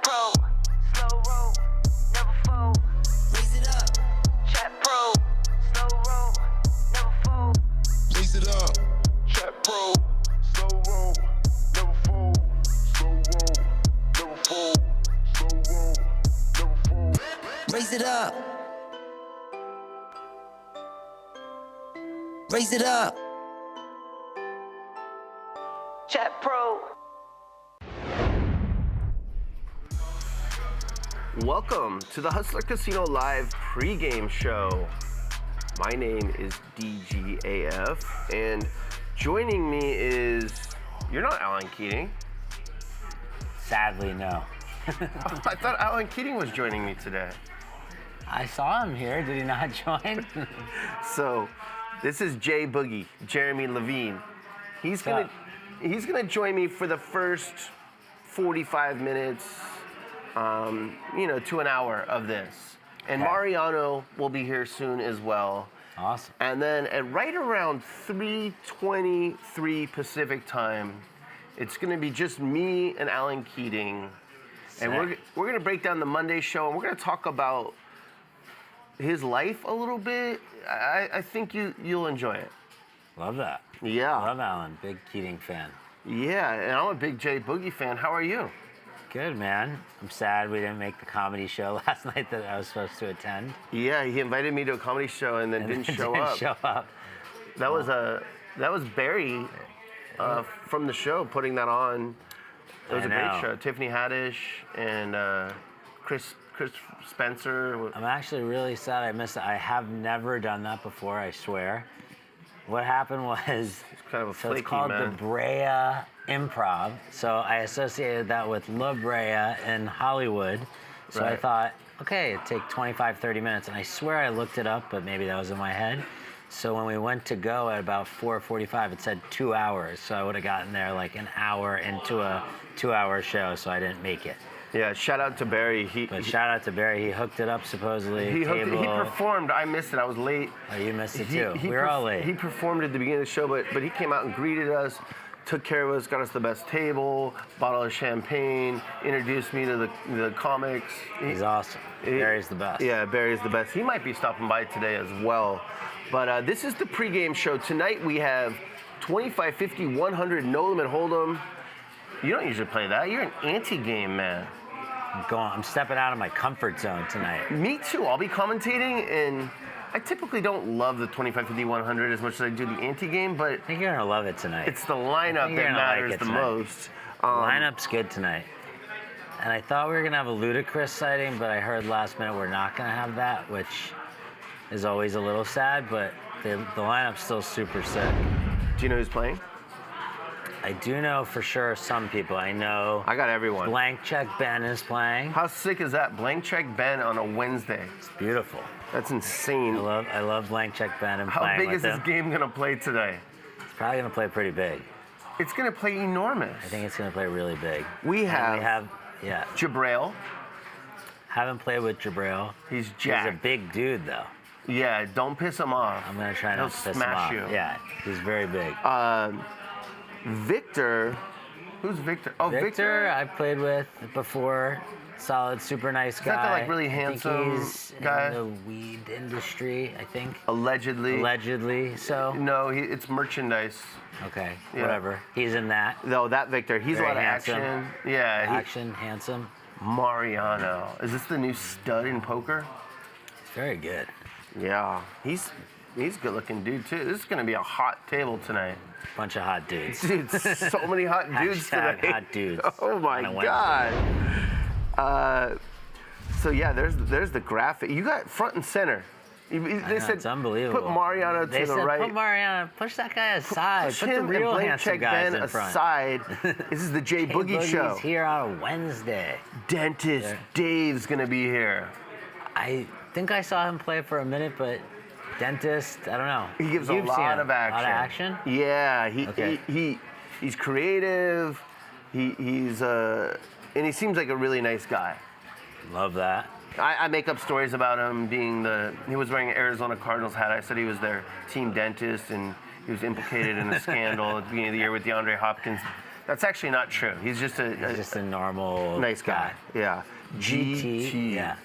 pro, slow roll, never fold. Raise it up. Chat pro, slow roll, never fold. Raise it up. Chat pro, slow roll, never fold. Slow roll, never fold. Slow roll, never fold. Raise it up. Raise it up. Chat pro. Welcome to the Hustler Casino Live pregame show. My name is DGAF, and joining me is, you're not Alan Keating. Sadly, no. I thought Alan Keating was joining me today. I saw him here. Did he not join? So, this is Jay Boogie, Jeremy Levine. He's gonna join me for the first 45 minutes, to an hour of this. And Okay. Mariano will be here soon as well. Awesome. And then at right around 3:23 Pacific time, it's going to be just me and Alan Keating. And we're going to break down the Monday show, and we're going to talk about his life a little bit. I think you'll enjoy it. Love that. Yeah. Love Alan. Big Keating fan. Yeah, and I'm a big Jay Boogie fan. How are you? Good, man. I'm sad we didn't make the comedy show last night that I was supposed to attend. Yeah, he invited me to a comedy show and then didn't show up. That was Barry from the show putting that on. It was a great show. Tiffany Haddish and Chris Spencer. I'm actually really sad I missed it. I have never done that before, I swear. What happened was, It's kind of a flaky it's called man. the Brea Improv. So I associated that with La Brea in Hollywood. So I Right. thought, okay, it'd take 25, 30 minutes. And I swear I looked it up, but maybe that was in my head. So when we went to go at about 4:45, it said 2 hours. So I would have gotten there like an hour into a 2-hour show, so I didn't make it. Yeah, shout out to Barry. But shout out to Barry. He hooked it up supposedly. He Table. performed. I missed it. I was late. Oh, you missed it too. We were all late. He performed at the beginning of the show, but he came out and greeted us, took care of us, got us the best table, bottle of champagne, introduced me to the comics. He's awesome. Barry's the best. Yeah, Barry's the best. He might be stopping by today as well. But this is the pregame show. Tonight we have 25, 50, 100, no limit hold'em. You don't usually play that. You're an anti-game man. I'm stepping out of my comfort zone tonight. Me too. I'll be commentating, and I typically don't love the 25, 50, 100 as much as I do the anti-game, but I think you're gonna love it tonight. it's the lineup you're that gonna like matters it the tonight. most. Lineup's good tonight. And I thought we were gonna have a Ludacris sighting, but I heard last minute we're not gonna have that, which is always a little sad, but the lineup's still super sick. Do you know who's playing? I do know for sure some people. I know I got everyone. Blank Check Ben is playing. How sick is that? Blank Check Ben on a Wednesday. It's beautiful. That's insane. I love Blank Check Ben and How playing big with is this him. game going to play today? It's probably gonna play pretty big. It's going to play enormous. I think it's gonna play really big. We have yeah. Jabrail. Haven't played with Jabril. He's He's a jacked. big dude though. Yeah, don't piss him off. I'm gonna try He'll not to piss him smash off. you. Yeah, he's very big. Victor. Who's Victor? Oh, Victor, I've played with before. Solid, super nice guy. that the, like, really I handsome think he's guy? in the weed industry, I think. Allegedly. Allegedly, so. No, it's merchandise. Okay, Yeah. whatever. He's in that. No, that Victor. He's Very a lot of handsome. action. Yeah. Action, handsome. Mariano. Is this the new stud in poker? He's very good. Yeah. He's a good looking dude too. This is gonna be a hot table tonight. Bunch of hot dudes. Dude, so many hot dudes Hashtag today. hot dudes Oh my on a Wednesday. God. So yeah, there's the graphic. You got front and center. They know, said it's unbelievable. put Mariano They to said, the right. put Mariano, push that guy aside. Push Put the him real and Blank handsome Check guys Ben in front. aside. This is the Jay Hey, Boogie Boogie's show. here on a Wednesday. Dentist Yeah. Dave's gonna be here. I think I saw him play for a minute, but dentist, I don't know. He gives a You've seen lot him. of action. A lot of action? Yeah, Okay. he's creative. He's and he seems like a really nice guy. Love that. I make up stories about him being he was wearing an Arizona Cardinals hat. I said he was their team dentist and he was implicated in a scandal at the beginning of the year with DeAndre Hopkins That's actually not true. He's just a normal nice guy. Yeah. GT. Yeah.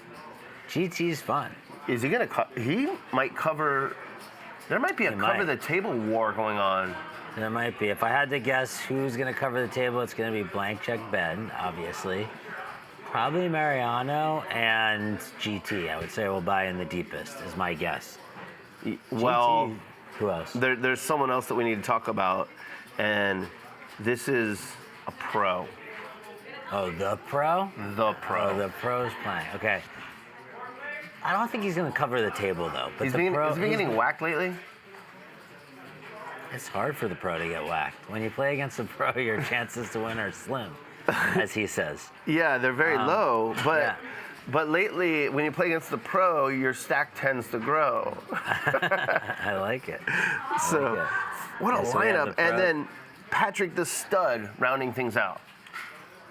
GT's fun. Is he gonna? He might cover. There might be a cover the table war going on. There might be. If I had to guess who's gonna cover the table, it's gonna be blank check Ben, obviously. Probably Mariano and GT. I would say will buy in the deepest, is my guess. Well, GT, who else? There's someone else that we need to talk about, and this is a pro. Oh, the pro? The pro. Oh, the pro's playing. Okay. I don't think he's going to cover the table, though. But Has he been getting whacked lately? It's hard for the pro to get whacked. When you play against the pro, your chances to win are slim, as he says. Yeah, they're very low, but lately, when you play against the pro, your stack tends to grow. I like it. What a lineup. And then Patrick the Stud rounding things out.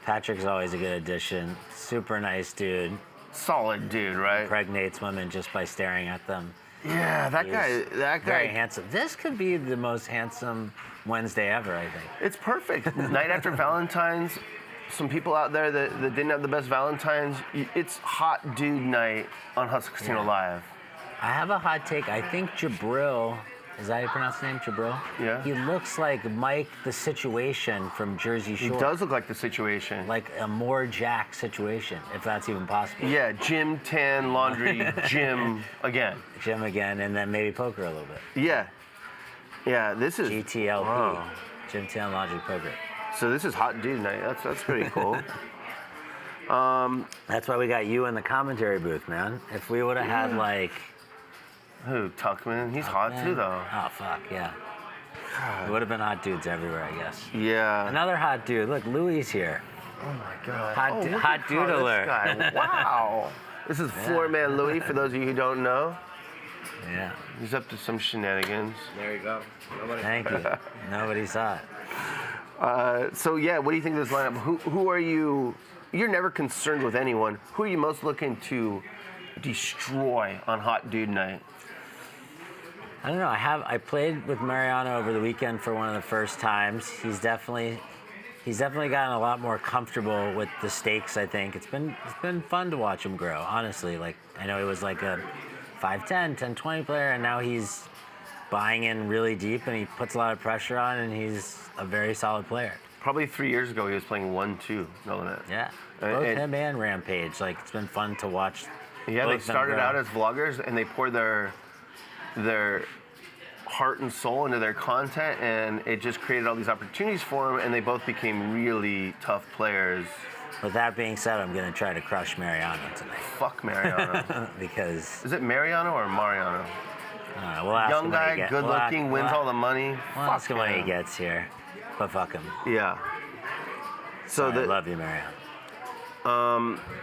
Patrick's always a good addition. Super nice dude. Solid dude, right? Impregnates women just by staring at them. Yeah, that guy. Very handsome. This could be the most handsome Wednesday ever, I think. It's perfect. Night after Valentine's, some people out there that didn't have the best Valentine's, it's hot dude night on Hustle Casino Live. I have a hot take. I think Jabril, is that how you pronounce the name, Jabril? Yeah. He looks like Mike the Situation from Jersey Shore. He does look like the Situation. Like a more Jack situation, if that's even possible. Yeah, gym, tan, laundry, gym again. Gym again, and then maybe poker a little bit. Yeah. Yeah, this is... GTLP. Wow. Gym, tan, laundry, poker. So this is hot dude night. That's pretty cool. That's why we got you in the commentary booth, man. If we would have had like... Who, Tuckman? He's hot too, though. Oh, fuck, yeah. It would have been hot dudes everywhere, I guess. Yeah. Another hot dude. Look, Louis here. Oh, my God. Hot dude alert. This guy. Wow. This is Floor Man Louis, for those of you who don't know. Yeah. He's up to some shenanigans. There you go. Thank you. Nobody saw it. So, yeah, what do you think of this lineup? Who are you? You're never concerned with anyone. Who are you most looking to destroy on hot dude night? I don't know. I played with Mariano over the weekend for one of the first times. He's definitely gotten a lot more comfortable with the stakes, I think. It's been fun to watch him grow, honestly. Like, I know he was like a 5'10", 10-20 player, and now he's buying in really deep, and he puts a lot of pressure on, and he's a very solid player. Probably 3 years ago, he was playing 1-2, knowing it. Yeah, both him and Rampage. Like, it's been fun to watch. Yeah, they started out as vloggers, and they poured their heart and soul into their content, and it just created all these opportunities for them, and they both became really tough players. With that being said, I'm going to try to crush Mariano tonight. Fuck Mariano. Because... Is it Mariano or Mariano? We'll ask Young him when he guy, good looking, wins all the money. We'll ask him when he gets here. But fuck him. Yeah. So I love you, Mariano.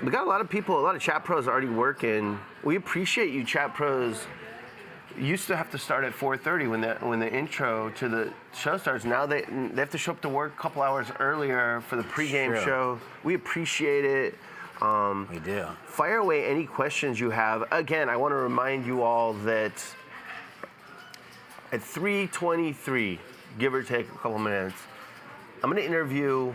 We got a lot of people, a lot of chat pros already working. We appreciate you, chat pros. Used to have to start at 4:30 when the intro to the show starts. Now they have to show up to work a couple hours earlier for the pregame show. We appreciate it. We do. Fire away any questions you have. Again, I want to remind you all that at 3:23, give or take a couple minutes, I'm going to interview.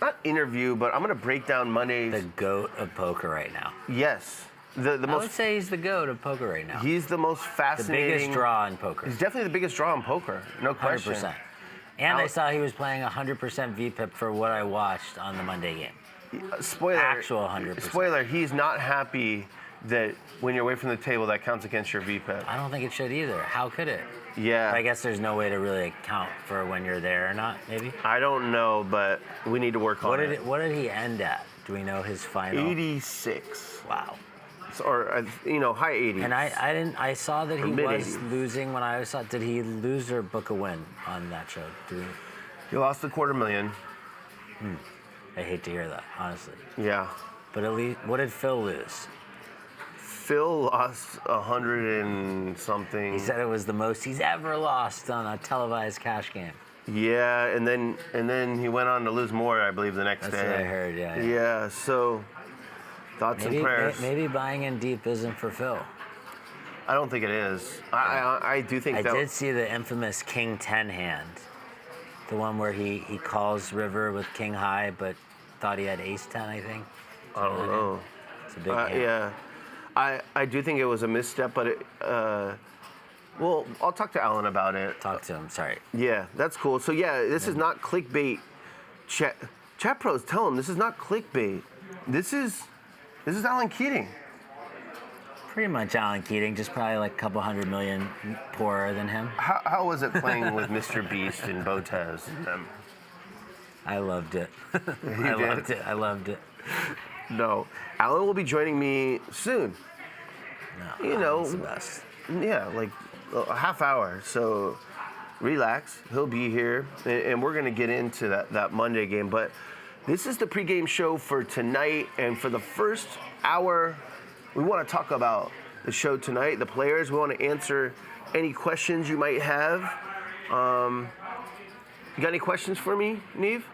Not interview, but I'm going to break down Monday's. The GOAT of poker right now. Yes. I would say he's the GOAT of poker right now. He's the most fascinating. The biggest draw in poker. He's definitely the biggest draw in poker, no question. 100%. And I saw he was playing 100% VPIP for what I watched on the Monday game. Spoiler. Actual 100%. Spoiler, he's not happy that when you're away from the table, that counts against your VPIP. I don't think it should either. How could it? Yeah. But I guess there's no way to really account for when you're there or not, maybe? I don't know, but we need to work on it. What did he end at? Do we know his final? 86. Wow. Or high 80s. And I saw that he was mid-80s. losing when I saw. Did he lose or book a win on that show? He lost $250,000. I hate to hear that, honestly. Yeah. But at least, what did Phil lose? Phil lost 100 and something. He said it was the most he's ever lost on a televised cash game. Yeah, and then he went on to lose more, I believe, the next day. That's what I heard. Yeah. Yeah. So. Thoughts and prayers. Maybe buying in deep isn't for Phil. I don't think it is. I do think I that. did see the infamous King 10 hand. The one where he calls river with king high, but thought he had ace 10, I think. I don't know. It's a big hand. Yeah. I do think it was a misstep, but well, I'll talk to Alan about it. Talk to him, sorry. Yeah, that's cool. So yeah, this is not clickbait. Chat pros, tell him this is not clickbait. This is Alan Keating. Pretty much Alan Keating, just probably like a couple 100 million poorer than him. How was it playing with Mr. Beast and Botez and them? I loved it. I loved it. No, Alan will be joining me soon. No, You know, Alan's the best. Yeah, like a half hour. So relax. He'll be here, and we're gonna get into that Monday game. But this is the pregame show for tonight, and for the first hour, we want to talk about the show tonight, the players. We want to answer any questions you might have. You got any questions for me, Neve?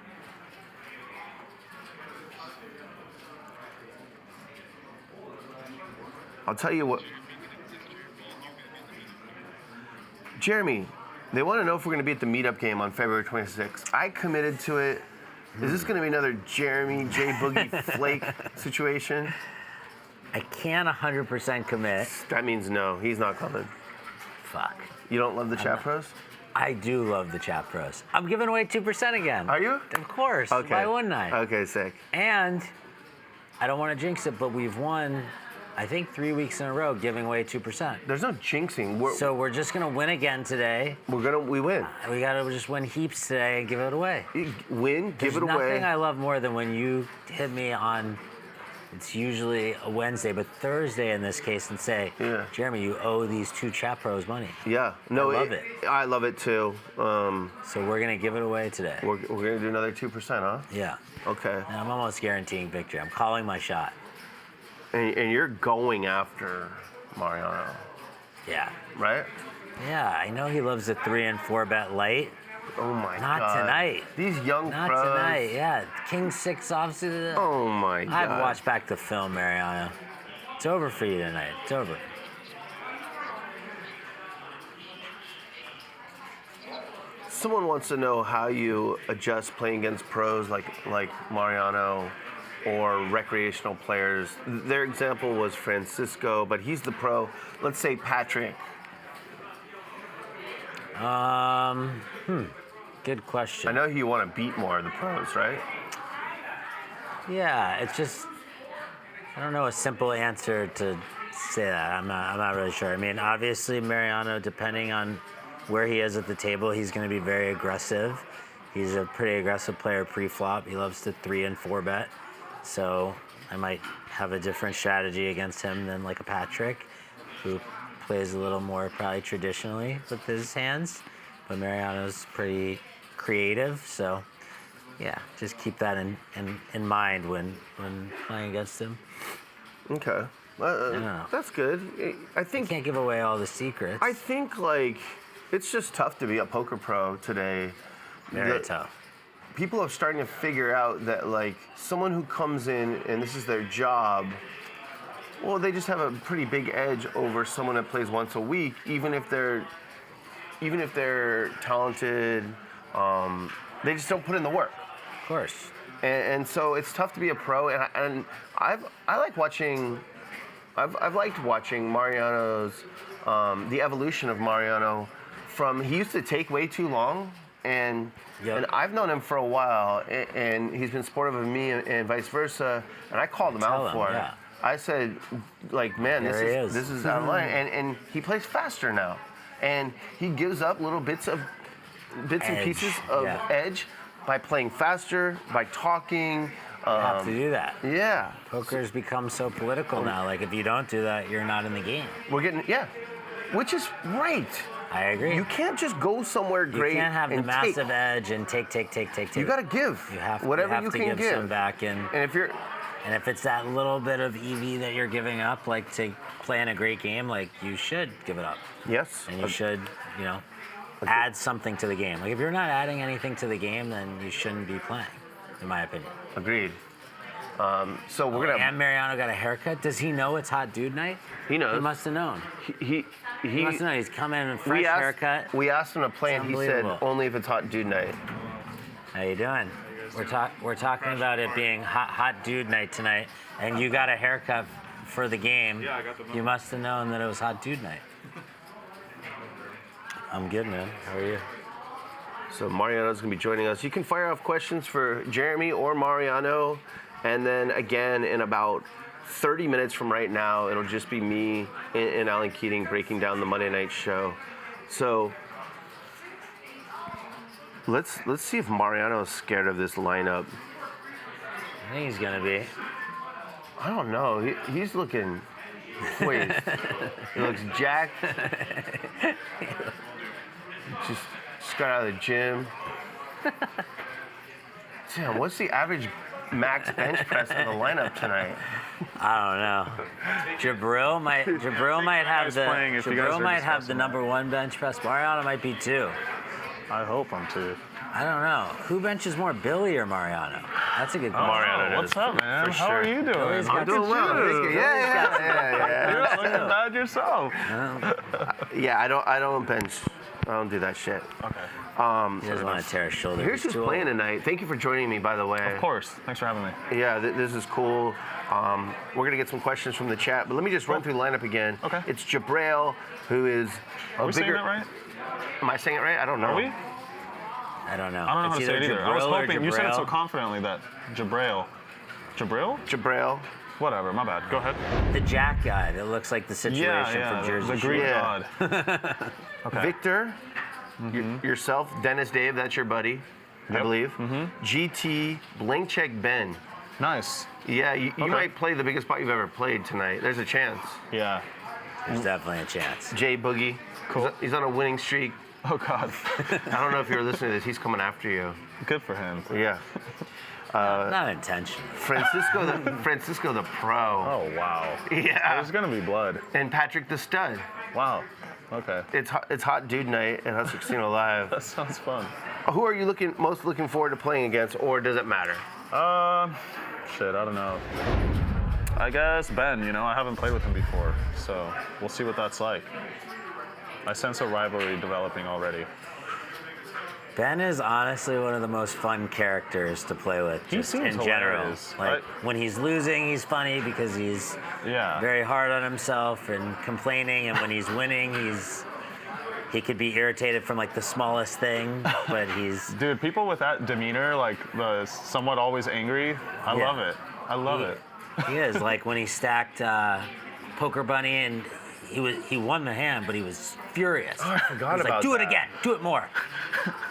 I'll tell you what. Jeremy, they want to know if we're going to be at the meetup game on February 26th. I committed to it. Is this going to be another Jeremy J. Boogie Flake situation? I can't 100% commit. That means no. He's not coming. Fuck. You don't love the chat pros? I do love the chat pros. I'm giving away 2% again. Are you? Of course. Okay. Why wouldn't I? Okay, sick. And I don't want to jinx it, but we've won, I think, 3 weeks in a row giving away 2%. There's no jinxing. So we're just going to win again today. We win. We got to just win heaps today and give it away. Win, give it There's away. nothing I love more than when you hit me on, it's usually a Wednesday, but Thursday in this case, and say, Yeah. Jeremy, you owe these two chat pros money. Yeah. No, I love it. I love it too. So we're going to give it away today. We're going to do another 2%, huh? Yeah. Okay. And I'm almost guaranteeing victory. I'm calling my shot. And you're going after Mariano, Yeah. right? Yeah, I know he loves the 3 and 4 bet light. Oh my Not God. tonight. These young Not pros. tonight. Yeah, King 6 offsuit. Oh my God. I'd watch back the film, Mariano. It's over for you tonight. It's over. Someone wants to know how you adjust playing against pros like Mariano or recreational players. Their example was Francisco, but he's the pro. Let's say Patrick. Good question. I know you want to beat more of the pros, right? Yeah, it's just, I don't know a simple answer to say that. I'm not really sure. I mean, obviously Mariano, depending on where he is at the table, he's going to be very aggressive. He's a pretty aggressive player pre-flop. He loves to 3 and 4 bet. So I might have a different strategy against him than like a Patrick, who plays a little more probably traditionally with his hands. But Mariano's pretty creative, so yeah, just keep that in mind when playing against him. Okay. That's good. I think Can't give away all the secrets. I think like it's just tough to be a poker pro today. Very tough. People are starting to figure out that like someone who comes in and this is their job, well, they just have a pretty big edge over someone that plays once a week, even if they're talented. They just don't put in the work. Of course. And so it's tough to be a pro. And I've liked watching Mariano's the evolution of Mariano from he used to take way too long. And I've known him for a while, and he's been supportive of me and vice versa. And I called him out for it. Yeah. I said, like, man, There this is out of line. And he plays faster now, and he gives up little bits and pieces of edge by playing faster, by talking. You have to do that. Yeah. Poker's become so political now. Like if you don't do that, you're not in the game. We're getting which is right. I agree. You can't just go somewhere great. You can't have the and massive edge and take. You got to give. You have whatever you to can give some back in. And if it's that little bit of EV that you're giving up, like to play in a great game, like you should give it up. Yes. And you should, add something to the game. Like if you're not adding anything to the game, then you shouldn't be playing, in my opinion. Agreed. So we're gonna. And Mariano got a haircut. Does he know it's hot dude night? He knows. He must have known. He must have known. He's come in a fresh haircut. We asked him to play, and he said unbelievable. only if it's hot dude night. How you doing? We're talking about it being hot dude night tonight, and you got a haircut for the game. Yeah, I got the number. You must have known that it was hot dude night. I'm good, man. How are you? So Mariano's going to be joining us. You can fire off questions for Jeremy or Mariano, and then again in about 30 minutes from right now, it'll just be me and Alan Keating breaking down the Monday night show. So let's see if Mariano's scared of this lineup. I think he's gonna be. I don't know. He's looking poised. He looks jacked. Just got out of the gym. Damn, what's the average max bench press of the lineup tonight? I don't know. Jabril might have the number 1 bench press. Mariano might be 2. I hope I'm 2. I don't know. Who benches more, Billy or Mariano? That's a good question. Mariano What's up, man? for How sure. are you doing? Billy's got I'm doing well. you. Yeah. You're not looking bad yourself. Yeah, I don't bench. I don't do that shit. Okay. He doesn't want to tear his shoulder. Here's who's playing tonight. Thank you for joining me, by the way. Of course. Thanks for having me. Yeah, this is cool. We're going to get some questions from the chat, but let me just run through the lineup again. Okay. It's Jabril, who is a Are we saying bigger... that right? Am I saying it right? I don't know. Are we? I don't know. I don't know how to It's say it either. I was Jabril or hoping you said it so Jabril. confidently that Jabril. Jabril? Jabril. Whatever, my bad. Go ahead. The Jack guy that looks like the situation from Jersey the Shore. Greek Yeah. god. Okay. Victor, yourself, Dennis Dave, that's your buddy, I Yep. believe. GT, blank check Ben. Nice. Yeah, you Okay. might play the biggest spot you've ever played tonight. There's a chance. Yeah. There's definitely a chance. Jay Boogie. Cool. He's on a winning streak. Oh god. I don't know if you're listening to this. He's coming after you. Good for him. Yeah. Not intentional. Francisco the pro. Oh wow. Yeah. There's gonna be blood. And Patrick the stud. Wow. Okay. It's hot dude night at Hustler Casino Live. That sounds fun. Who are you most looking forward to playing against, or does it matter? Shit, I don't know. I guess Ben, I haven't played with him before, so we'll see what that's like. I sense a rivalry developing already. Ben is honestly one of the most fun characters to play with, He just seems in general. hilarious. Like when he's losing, he's funny because he's Yeah. very hard on himself and complaining, and when he's winning, he could be irritated from like the smallest thing, but he's Dude, people with that demeanor, like the somewhat always angry, I Yeah. love it. I love it. he is like when he stacked Poker Bunny and he won the hand, but he was furious. Oh, I forgot He's about like, do it that. again, do it more,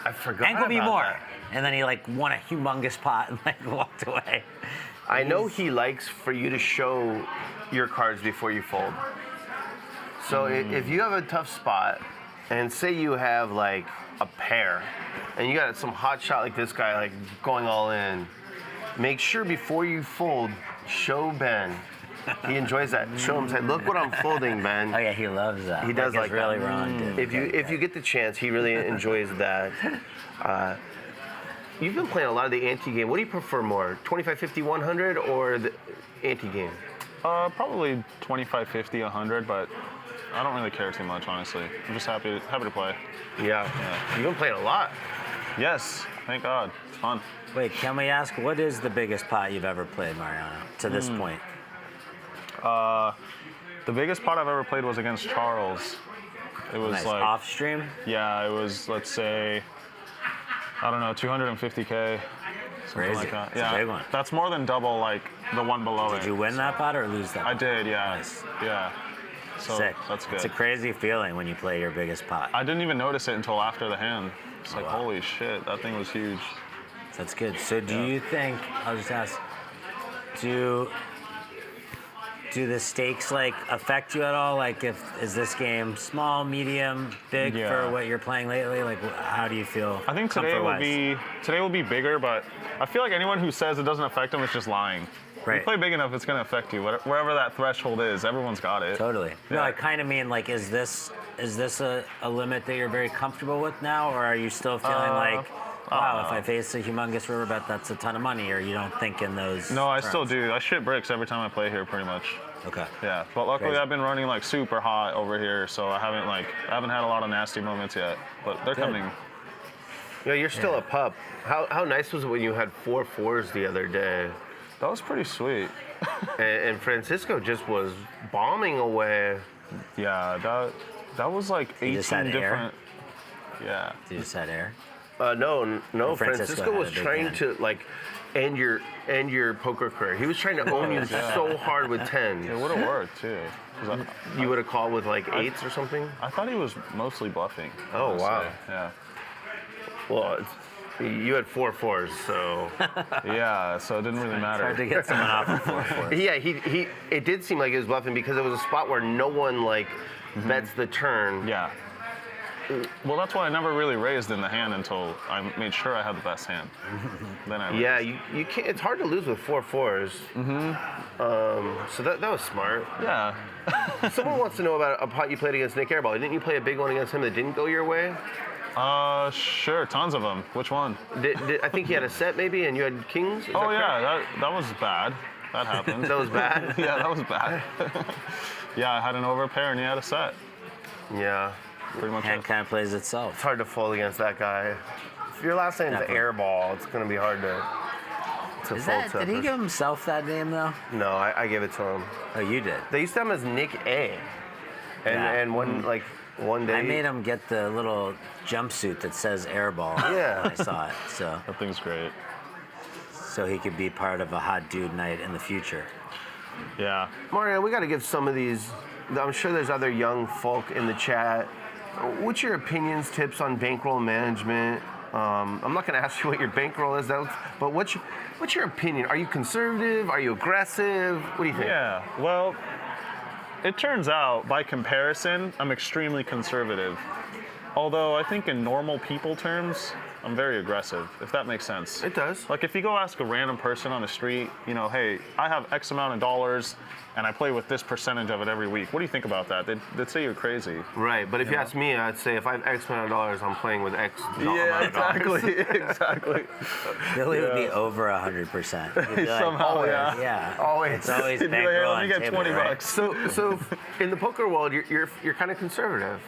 I forgot ankle me about more, that. and then he like won a humongous pot and like walked away. I know he likes for you to show your cards before you fold. So if you have a tough spot, and say you have like a pair, and you got some hot shot like this guy, like going all in, make sure before you fold, show Ben. He enjoys that. Show him, say, look what I'm folding, Ben. Oh yeah, he loves that. He does like it's really that. wrong, dude. If you get the chance, he really enjoys that. You've been playing a lot of the ante-game. What do you prefer more, 25, 50, 100, or the ante-game? Probably 25, 50, 100, but I don't really care too much, honestly. I'm just happy to play. Yeah. You've been playing a lot. Yes, thank God. It's fun. Wait, can we ask what is the biggest pot you've ever played, Mariano, to this point? The biggest pot I've ever played was against Charles. It was Nice. like, Off stream? yeah, it was, let's say, I don't know, 250K, something Crazy. like that. It's a Yeah, big one. that's more than double like the one below it. Did you win that pot or lose that? I pot? did, yeah. Nice. Yeah. So Sick. that's good. It's a crazy feeling when you play your biggest pot. I didn't even notice it until after the hand. It's like, wow. holy shit, that thing was huge. That's good. So do you think, I'll just ask, do the stakes like affect you at all? Like is this game small, medium, big Yeah. for what you're playing lately? Like how do you feel? I think today will be bigger, but I feel like anyone who says it doesn't affect them is just lying. If Right. you play big enough, it's gonna affect you. Wherever that threshold is, everyone's got it. Totally. No, Yeah. I kind of mean like, is this a limit that you're very comfortable with now, or are you still feeling like, wow, if I face a humongous river bet, that's a ton of money, or you don't think in those No, I still terms? do. I shit bricks every time I play here, pretty much. Okay. Yeah, but luckily Crazy. I've been running like super hot over here, so I haven't had a lot of nasty moments yet, but they're Good. coming. Yeah, you're still a pup. How nice was it when you had 4 4s the other day? That was pretty sweet. And Francisco just was bombing away. Yeah, that was like 18 just had air? different. Yeah. You just had air. No. Francisco Francisco had was a big trying hand. to like end your poker career. He was trying to own you so hard with 10s. It would have worked too. 'Cause You would have called with like 8s or something. I thought he was mostly bluffing. Oh, honestly. wow. Yeah. Well, you had 4 4s, so Yeah, so it didn't really matter. Hard to get someone off of 4-4. yeah. He. It did seem like he was bluffing because it was a spot where no one like bets the turn. Yeah. Well, that's why I never really raised in the hand until I made sure I had the best hand. Then I raised. Yeah, you can't. It's hard to lose with 4 4s. So that was smart. Yeah. Someone wants to know about a pot you played against Nick Airball. Didn't you play a big one against him that didn't go your way? Sure, tons of them. Which one? I think he had a set maybe, and you had kings. Is Oh that yeah, that was bad. That happened. correct? That was bad. Yeah, that was bad. Yeah, I had an overpair and he had a set. Yeah, Pretty much Hand it. kind of plays itself. it's hard to fold against that guy. If your last name's Definitely. Airball, it's gonna be hard to Is fold that, to. did he give himself that name though? No, I gave it to him. Oh, you did. They used to have him as Nick A. And Yeah. and one day I made him get the little jumpsuit that says Airball. Yeah. when I saw it, so That thing's great. he could be part of a hot dude night in the future. Yeah. Mariano, we got to give some of these. I'm sure there's other young folk in the chat. What's your opinions, tips on bankroll management? I'm not going to ask you what your bankroll is, but what's your opinion? Are you conservative? Are you aggressive? What do you think? Yeah. Well, it turns out, by comparison, I'm extremely conservative. Although I think in normal people terms, I'm very aggressive, if that makes sense. It does. Like if you go ask a random person on the street, you know, hey, I have X amount of dollars and I play with this percentage of it every week. What do you think about that? They'd say you're crazy. Right, but if you ask me, I'd say if I have X amount of dollars, I'm playing with X amount of dollars. exactly. Billy would be over 100%. He'd be like, Somehow, yeah. yeah. Always. It's always He'd be like, hey, bankroll let me on get table, 20 right? bucks. So in the poker world, you're kind of conservative.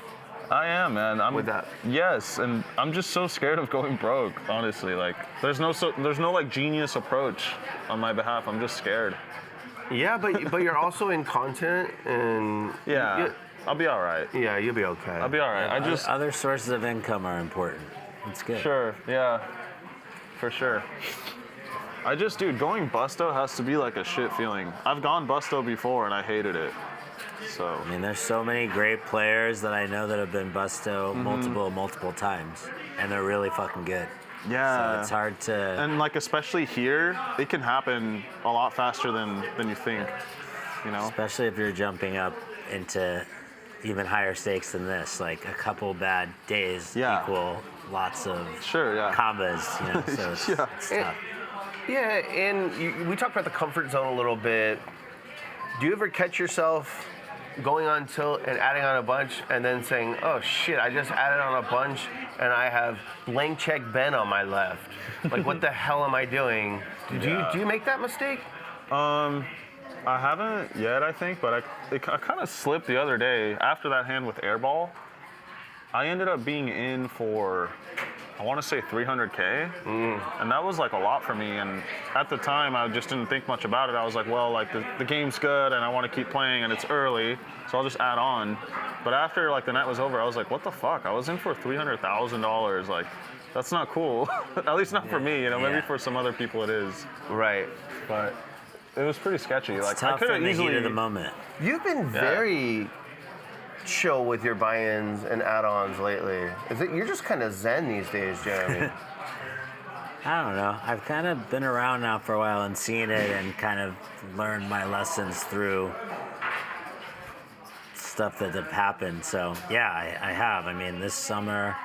I am, man. I'm With that. Yes, and I'm just so scared of going broke. Honestly, like there's no like genius approach on my behalf. I'm just scared. Yeah, but you're also in content and Yeah, I'll be all right. yeah, you'll be okay. I'll be all right. I just Other sources of income are important. It's good. sure, yeah, for sure. I just, dude, going busto has to be like a shit feeling. I've gone busto before and I hated it. So I mean, there's so many great players that I know that have been busto multiple times, and they're really fucking good. yeah, So it's hard to. And like especially here, it can happen a lot faster than you think. You know. Especially if you're jumping up into even higher stakes than this, like a couple bad days Yeah. equal lots of Sure, yeah. combos, you know, so it's, Yeah. it's tough. Yeah, and we talked about the comfort zone a little bit. Do you ever catch yourself going on tilt and adding on a bunch and then saying, oh shit, I just added on a bunch and I have blank check Ben on my left. Like, what the hell am I doing? Do you make that mistake? I haven't yet, I think, but I kind of slipped the other day after that hand with airball. I ended up being in for, I want to say 300K, and that was like a lot for me. And at the time, I just didn't think much about it. I was like, well, like the game's good, and I want to keep playing, and it's early, so I'll just add on. But after like the night was over, I was like, what the fuck? I was in for $300,000. Like, that's not cool. At least not for me. You know, maybe Yeah. for some other people it is. Right. But it was pretty sketchy. It's Like I tough could have in the easily. heat of the moment. You've been very chill with your buy-ins and add-ons lately. You're just kind of zen these days, Jeremy? I don't know. I've kind of been around now for a while and seen it and kind of learned my lessons through stuff that have happened. So yeah, I have. I mean, this summer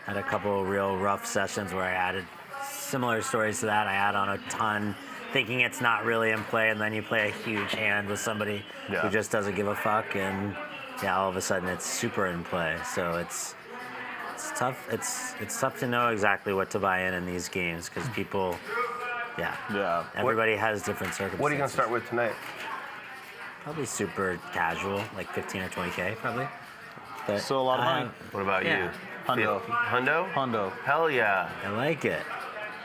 had a couple of real rough sessions where I added similar stories to that. I add on a ton, thinking it's not really in play, and then you play a huge hand with somebody who just doesn't give a fuck, and yeah, all of a sudden it's super in play. So it's tough. It's tough to know exactly what to buy in these games because people, Yeah. everybody has different circumstances. What are you going to start with tonight? Probably super casual, like 15 or 20K, probably. But Still a lot of money. What about Yeah. you? Hundo. Hundo? Hundo. Hell yeah. I like it.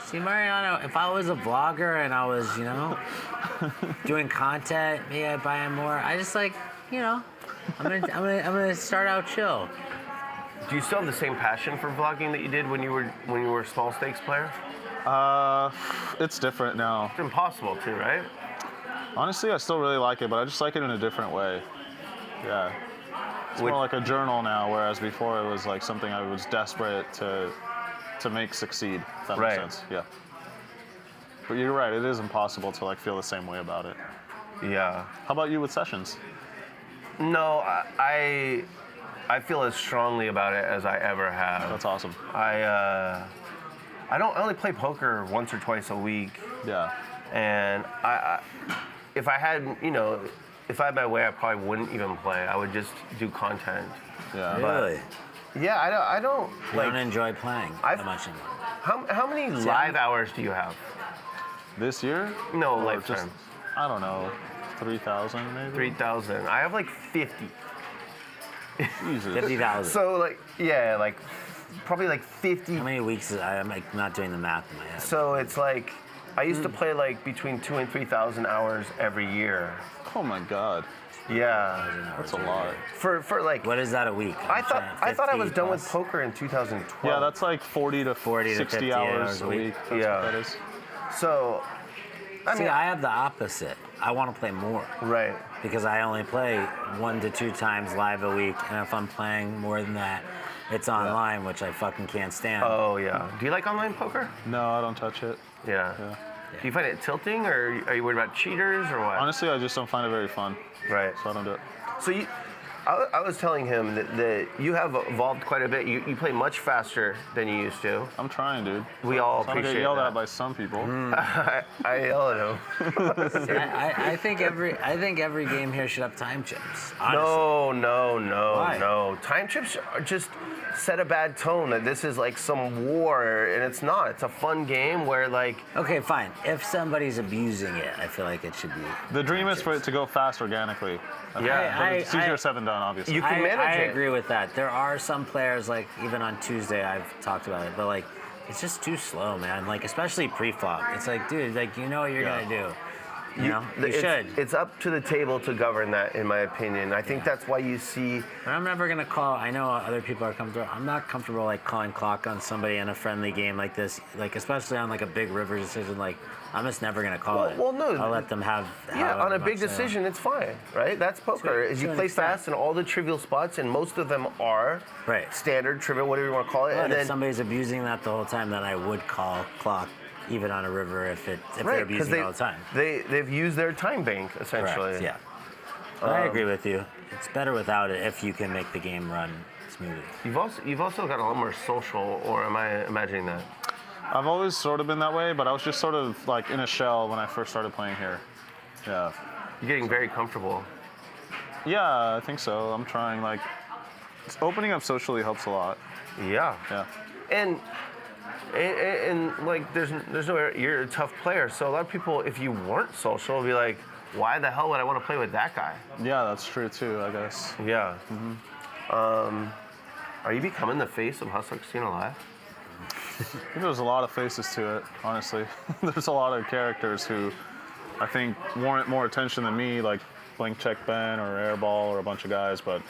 See, Mariano, if I was a vlogger and I was, doing content, maybe I'd buy him more. I just I'm gonna start out chill. Do you still have the same passion for vlogging that you did when you were a small stakes player? It's different now. It's impossible too, right? Honestly, I still really like it, but I just like it in a different way. Yeah. It's more like a journal now, whereas before it was like something I was desperate to make succeed. If that makes sense. Yeah. But you're right. It is impossible to feel the same way about it. Yeah. How about you with sessions? No, I feel as strongly about it as I ever have. That's awesome. I only play poker once or twice a week, Yeah. and if I had my way, I probably wouldn't even play. I would just do content. Yeah. Really? Yeah, I don't I like. don't enjoy playing that much anymore. How many live hours do you have? This year? No, Or lifetime. I don't know. 3,000 maybe? 3,000. I have like 50. Jesus. 50,000. So probably like 50. How many weeks I'm not doing the math in my head. So it's like I used to play between 2,000 and 3,000 hours every year. Oh my God. Yeah. That's a lot. For What is that a week? I thought I was done with plus? poker in 2012. Yeah, that's like 40 to 40 to 60 50 hours a week. That's Yeah. what that is. So See, I have the opposite. I want to play more right. because I only play 1 to 2 times live a week, and if I'm playing more than that, it's online, which I fucking can't stand. Oh yeah. Do you like online poker? No, I don't touch it. Yeah. Do you find it tilting, or are you worried about cheaters, or what? Honestly, I just don't find it very fun, Right. so I don't do it. So I was telling him that you have evolved quite a bit. You play much faster than you used to. I'm trying, dude. We all So I'm gonna appreciate get yelled that. at by some people. I yell at him. See, I think every game here should have time chips. Honestly. No. Why? Time chips are just set a bad tone that this is like some war, and it's not. It's a fun game where Okay, fine. If somebody's abusing it, I feel like it should be. The dream is for it to go fast organically. Yeah. But it's easier said than done, obviously. You can manage I it. agree with that. There are some players, even on Tuesday, I've talked about it, but it's just too slow, man. Especially pre-flop. It's dude, you know what you're gonna do. You should. It's up to the table to govern that, in my opinion. I think that's why you see. But I'm never gonna call. I know other people are comfortable. I'm not comfortable calling clock on somebody in a friendly game like this. Especially on a big river decision. I'm just never gonna call it. Well, no. I'll let them have. Yeah, on a much big they decision, it's fine, right? That's poker. Is to you an play extent. fast in all the trivial spots, and most of them are Right. standard, trivial, whatever you want to call it. But and if then somebody's abusing that the whole time, then I would call clock, even on a river, if they're right, abusing it all the time. they've used their time bank essentially. Correct. Yeah. But I agree with you. It's better without it if you can make the game run smoothly. You've also got a lot more social, or am I imagining that? I've always sort of been that way, but I was just sort of in a shell when I first started playing here. Yeah. You're getting very comfortable. Yeah, I think so. I'm trying, opening up socially helps a lot. Yeah. Yeah. And there's no, you're a tough player. So a lot of people, if you weren't social, would be like, why the hell would I want to play with that guy? Yeah, that's true too, I guess. Yeah. Are you becoming the face of Hustler Casino Live? I think there's a lot of faces to it, honestly. There's a lot of characters who I think warrant more attention than me, like Blank Check Ben or Airball or a bunch of guys, but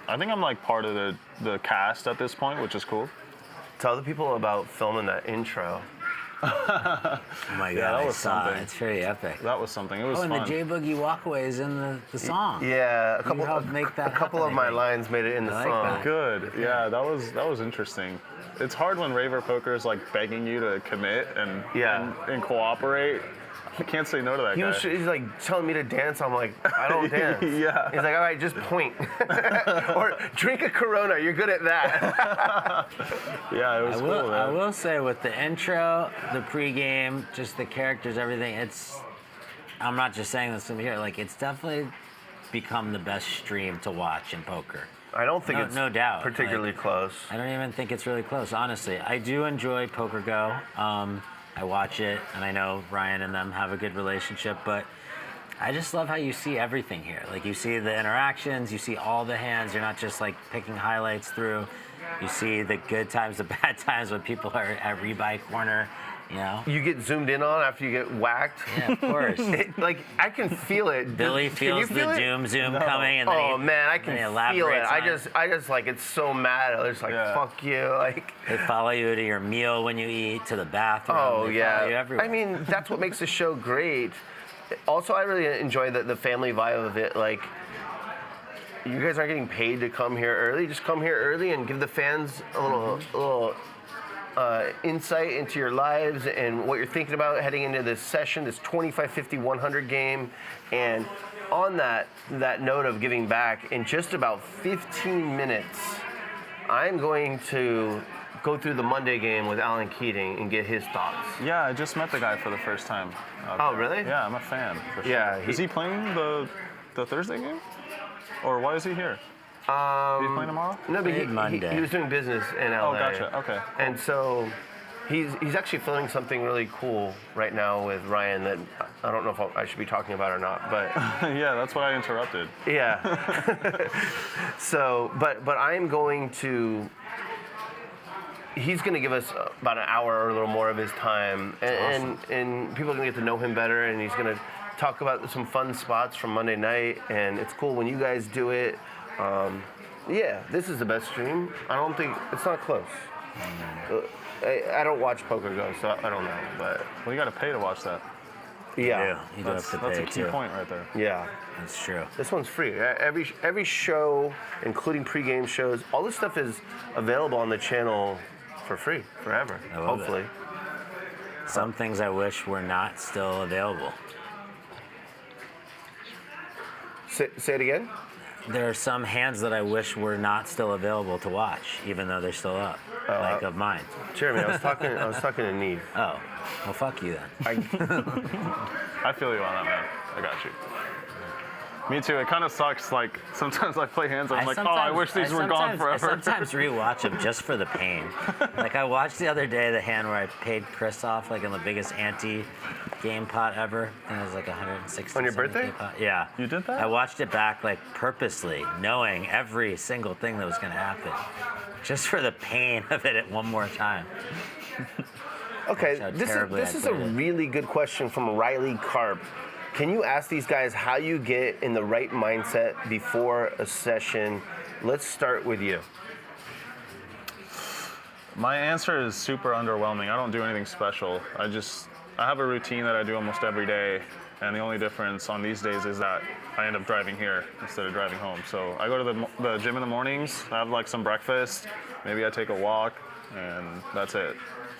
I think I'm part of the cast at this point, which is cool. Tell the people about filming that intro. Oh my God, that I was saw something. it. It's very epic. That was something. It was and fun. the J Boogie walkaway is in the song. Yeah, You helped make that a couple happen, of I my think. lines made it in the I like song. that. Good. Yeah, that was interesting. It's hard when Raver Poker is begging you to commit and cooperate. I can't say no to that guy. He's telling me to dance. I'm like, I don't dance. Yeah. He's like, all right, just point. Or drink a Corona. You're good at that. Yeah, it was cool, I man. will say with the intro, the pregame, just the characters, everything, I'm not just saying this from here, it's definitely become the best stream to watch in poker. I don't think it's no doubt. particularly close. I don't even think it's really close, honestly. I do enjoy Poker Go. I watch it, and I know Ryan and them have a good relationship, but I just love how you see everything here. Like you see the interactions, you see all the hands. You're not just like picking highlights through. You see the good times, the bad times when people are at rebuy corner. You know. You get zoomed in on after you get whacked. Yeah, of course. Like I can feel it. Billy feels the doom zoom coming, and then oh man, I can feel it. I just like it's so mad. I just like fuck you. Like they follow you to your meal when you eat, to the bathroom. Oh they follow you everywhere. I mean, that's what makes the show great. Also, I really enjoy the family vibe of it. Like, you guys aren't getting paid to come here early. Just come here early and give the fans a little insight into your lives and what you're thinking about heading into this session, this 25, 50, 100 game. And on that note of giving back, in just about 15 minutes, I'm going to go through the Monday game with Alan Keating and get his thoughts. Yeah, I just met the guy for the first time. Oh, really? Yeah, I'm a fan. For sure. Yeah. Is he playing the Thursday game? Or why is he here? Is he playing tomorrow? No, but Monday. he was doing business in LA. Oh, gotcha. Okay. And so he's actually filming something really cool right now with Ryan that I don't know if I should be talking about or not, but yeah, that's what I interrupted. yeah. So, but I'm going to. He's going to give us about an hour or a little more of his time, and people are going to get to know him better, and he's going to talk about some fun spots from Monday night, and it's cool when you guys do it. Yeah, this is the best stream. I don't think, it's not close. I don't watch Poker Go, so I don't know, but. Well, you got to pay to watch that. Yeah. You do have to That's pay a key too. point right there. Yeah. That's true. This one's free. Every show, including pregame shows, all this stuff is available on the channel for free, forever, I love hopefully. Some things I wish were not still available. Say it again? There are some hands that I wish were not still available to watch, even though they're still up, like of mine. Jeremy, I was talking to Neve. Oh, well, fuck you then. I feel you on that, man. I got you. Me too. It kind of sucks. Like, sometimes I play hands, I'm like, oh, I wish these were gone forever. I sometimes rewatch them just for the pain. Like, I watched the other day the hand where I paid Chris off, like, in the biggest anti-game pot ever. I think it was like 160. On your birthday? Pot. Yeah. You did that? I watched it back, like, purposely, knowing every single thing that was going to happen. Just for the pain of it one more time. Okay, That's how this terribly is I a played it. really good question from Riley Karp. Can you ask these guys how you get in the right mindset before a session? Let's start with you. My answer is super underwhelming. I don't do anything special. I have a routine that I do almost every day, and the only difference on these days is that I end up driving here instead of driving home. So I go to the gym in the mornings, I have like some breakfast, maybe I take a walk, and that's it.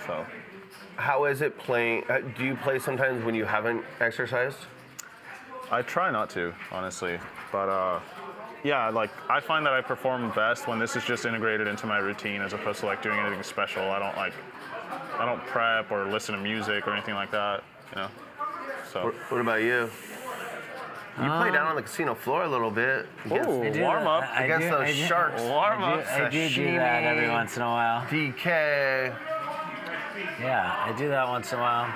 So. How is it playing? Do you play sometimes when you haven't exercised? I try not to, honestly, but yeah, like I find that I perform best when this is just integrated into my routine as opposed to like doing anything special. I don't prep or listen to music or anything like that, you know. So. What about you? You play down on the casino floor a little bit. Ooh, warm up against those sharks. Warm up. I do that every once in a while. DK. Yeah, I do that once in a while.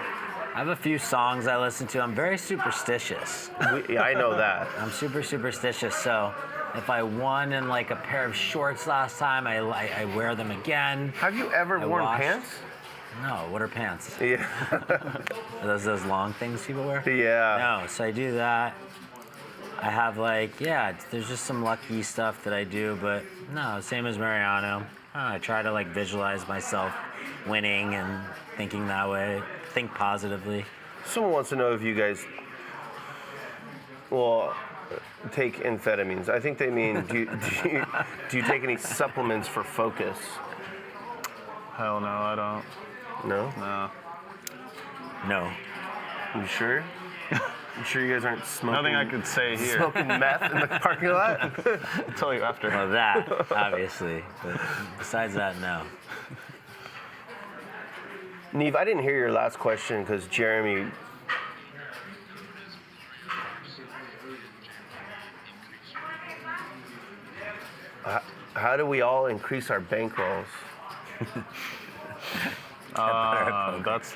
I have a few songs I listen to. I'm very superstitious. Yeah, I know that. I'm super superstitious, so if I won in like a pair of shorts last time, I wear them again. Have you ever worn pants? No, what are pants? Yeah. Are those long things people wear? Yeah. No, so I do that. I have like, yeah, there's just some lucky stuff that I do, but no, same as Mariano. I try to like visualize myself winning and thinking that way. Think positively. Someone wants to know if you guys take amphetamines. I think they mean do you take any supplements for focus? Hell no, I don't. No? No. No. You sure? You sure you guys aren't smoking? Nothing I could say here. Smoking meth in the parking lot? I'll tell you after. Well, that, obviously. But besides that, no. Neve, I didn't hear your last question because Jeremy. How do we all increase our bankrolls?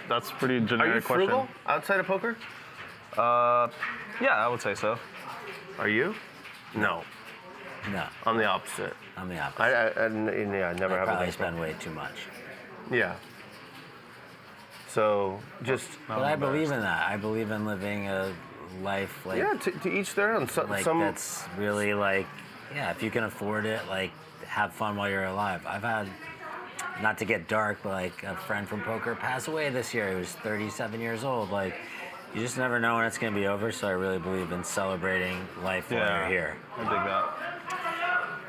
That's a pretty Are you generic frugal question. outside of poker? Yeah, I would say so. Are you? No. No, I'm the opposite. I'm the opposite. I never I have a probably bankroll. spend way too much. Yeah. So just But I believe in that. I believe in living a life like to each their own. Some that's really like, yeah, if you can afford it, like have fun while you're alive. I've had, not to get dark, but like a friend from poker passed away this year. He was 37 years old. Like, you just never know when it's gonna be over. So I really believe in celebrating life while you're here. I dig that.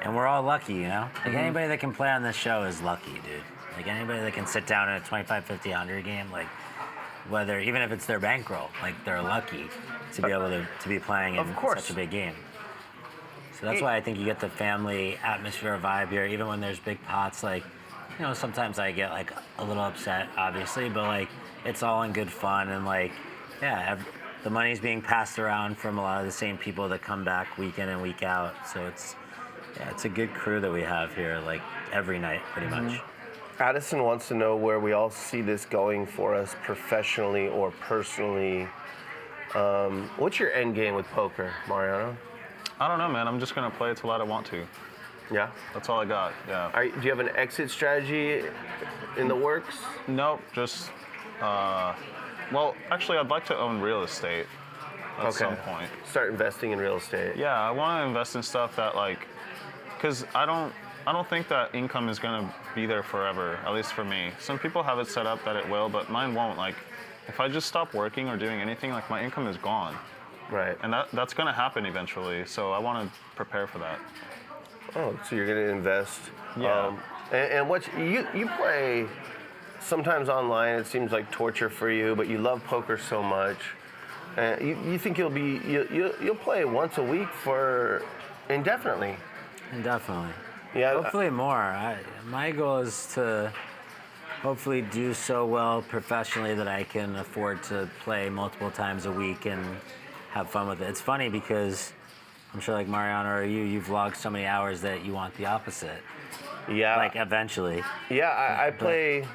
And we're all lucky, you know? Like anybody that can play on this show is lucky, dude. Like anybody that can sit down in a 25, 50, 100 game, like whether, even if it's their bankroll, like they're lucky to be able to be playing in such a big game. So that's why I think you get the family atmosphere vibe here, even when there's big pots. Like, you know, sometimes I get like a little upset, obviously, but like it's all in good fun. And like, yeah, the money's being passed around from a lot of the same people that come back week in and week out. So it's a good crew that we have here, like every night, pretty much. Addison wants to know where we all see this going for us professionally or personally. What's your end game with poker, Mariano? I don't know, man. I'm just gonna play it till I don't want to. Yeah? That's all I got. Yeah. Do you have an exit strategy in the works? Nope. Just. Well, actually, I'd like to own real estate at some point. Start investing in real estate. Yeah, I want to invest in stuff that like, because I don't think that income is gonna be there forever. At least for me. Some people have it set up that it will, but mine won't. Like, if I just stop working or doing anything, like my income is gone. Right. And that's gonna happen eventually. So I want to prepare for that. Oh, so you're gonna invest. Yeah. And what you play sometimes online, it seems like torture for you, but you love poker so much. You think you'll play once a week for indefinitely. Indefinitely. Yeah. Hopefully more. My goal is to hopefully do so well professionally that I can afford to play multiple times a week and have fun with it. It's funny because I'm sure like Mariano or you've logged so many hours that you want the opposite. Yeah. Like eventually. Yeah, I play.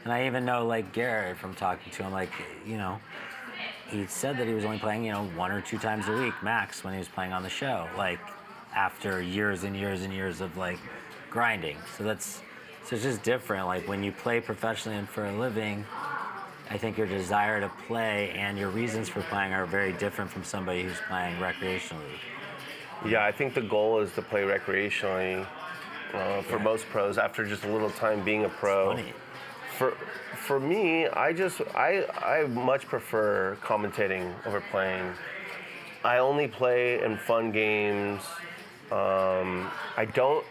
And I even know like Gerry from talking to him, like, you know, he said that he was only playing, you know, 1 or 2 times a week max when he was playing on the show. Like, after years and years and years of like grinding. So it's just different. Like when you play professionally and for a living, I think your desire to play and your reasons for playing are very different from somebody who's playing recreationally. Yeah, I think the goal is to play recreationally for most pros after just a little time being a pro. It's funny. For me, I much prefer commentating over playing. I only play in fun games. I don't.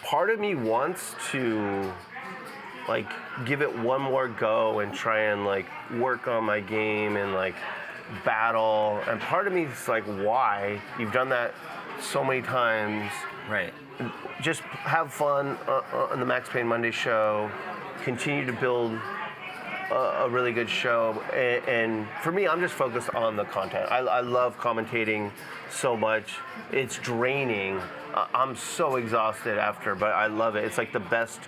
Part of me wants to like give it one more go and try and like work on my game and like battle. And part of me is like, why? You've done that so many times. Right. Just have fun on the Max Payne Monday show. Continue to build a really good show. And for me, I'm just focused on the content. I love commentating so much. It's draining. I'm so exhausted after, but I love it. It's like the best.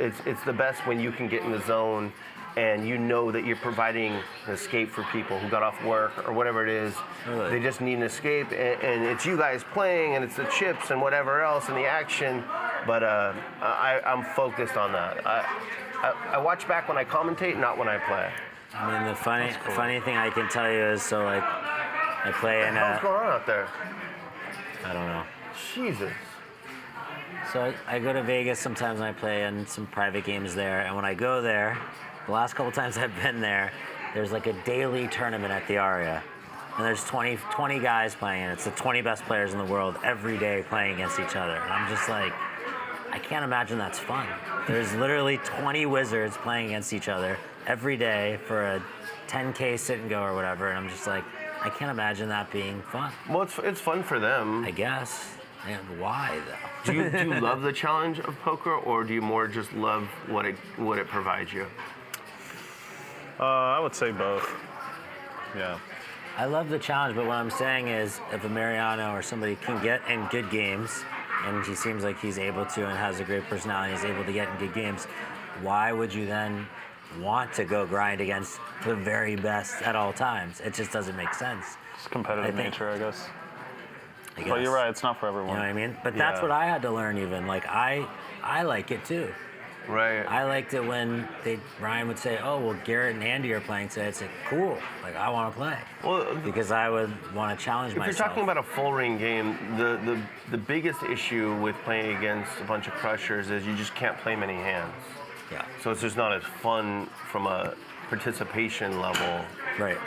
It's the best when you can get in the zone and you know that you're providing an escape for people who got off work or whatever it is. Really? They just need an escape, and it's you guys playing, and it's the chips and whatever else and the action. But I'm focused on that. I watch back when I commentate, not when I play. I mean, the funny thing I can tell you is, so like, I play in What's going on out there? I don't know. Jesus. So I go to Vegas sometimes and I play in some private games there. And when I go there, the last couple times I've been there, there's like a daily tournament at the Aria. And there's 20 guys playing, and it's the 20 best players in the world every day playing against each other. And I'm just like, I can't imagine that's fun. There's literally 20 wizards playing against each other every day for a 10K sit and go or whatever. And I'm just like, I can't imagine that being fun. Well, it's fun for them. I guess. And why though? Do you love the challenge of poker, or do you more just love what it provides you? I would say both. Yeah. I love the challenge, but what I'm saying is, if a Mariano or somebody can get in good games, and he seems like he's able to and has a great personality, he's able to get in good games, why would you then want to go grind against the very best at all times. It just doesn't make sense. It's competitive nature, I guess. I But guess. you're right, it's not for everyone. You know what I mean? But that's what I had to learn even. Like, I like it too. Right. I liked it when Ryan would say, "Oh, well, Garrett and Andy are playing today." I'd say, "Cool, like I want to play," Well, because I would want to challenge if myself. you're talking about a full ring game, the biggest issue with playing against a bunch of crushers is you just can't play many hands. yeah, So it's just not as fun from a participation level. right.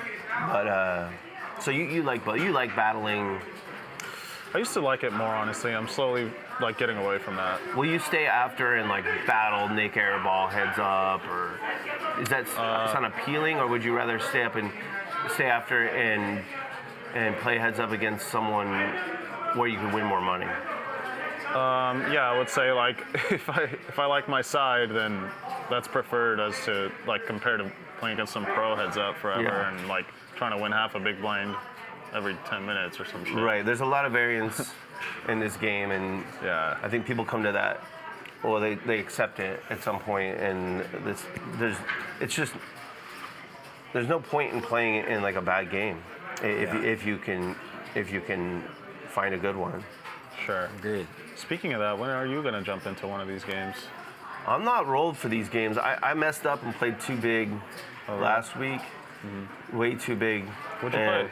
But so you like battling. I used to like it more, honestly. I'm slowly like getting away from that. Will you stay after and like battle Nick Airball heads up, or is that sound appealing, or would you rather stay after and play heads up against someone where you can win more money? Yeah, I would say like if I like my side, then that's preferred as to like compared to playing against some pro heads up forever Yeah. and like trying to win half a big blind every 10 minutes or some shit. Right. There's a lot of variance in this game, and Yeah. I think people come to that. Well, they accept it at some point, and there's no point in playing it in like a bad game if you can find a good one. Sure. Agreed. Speaking of that, when are you gonna jump into one of these games? I'm not rolled for these games. I messed up and played too big last week. Way too big. What'd you play?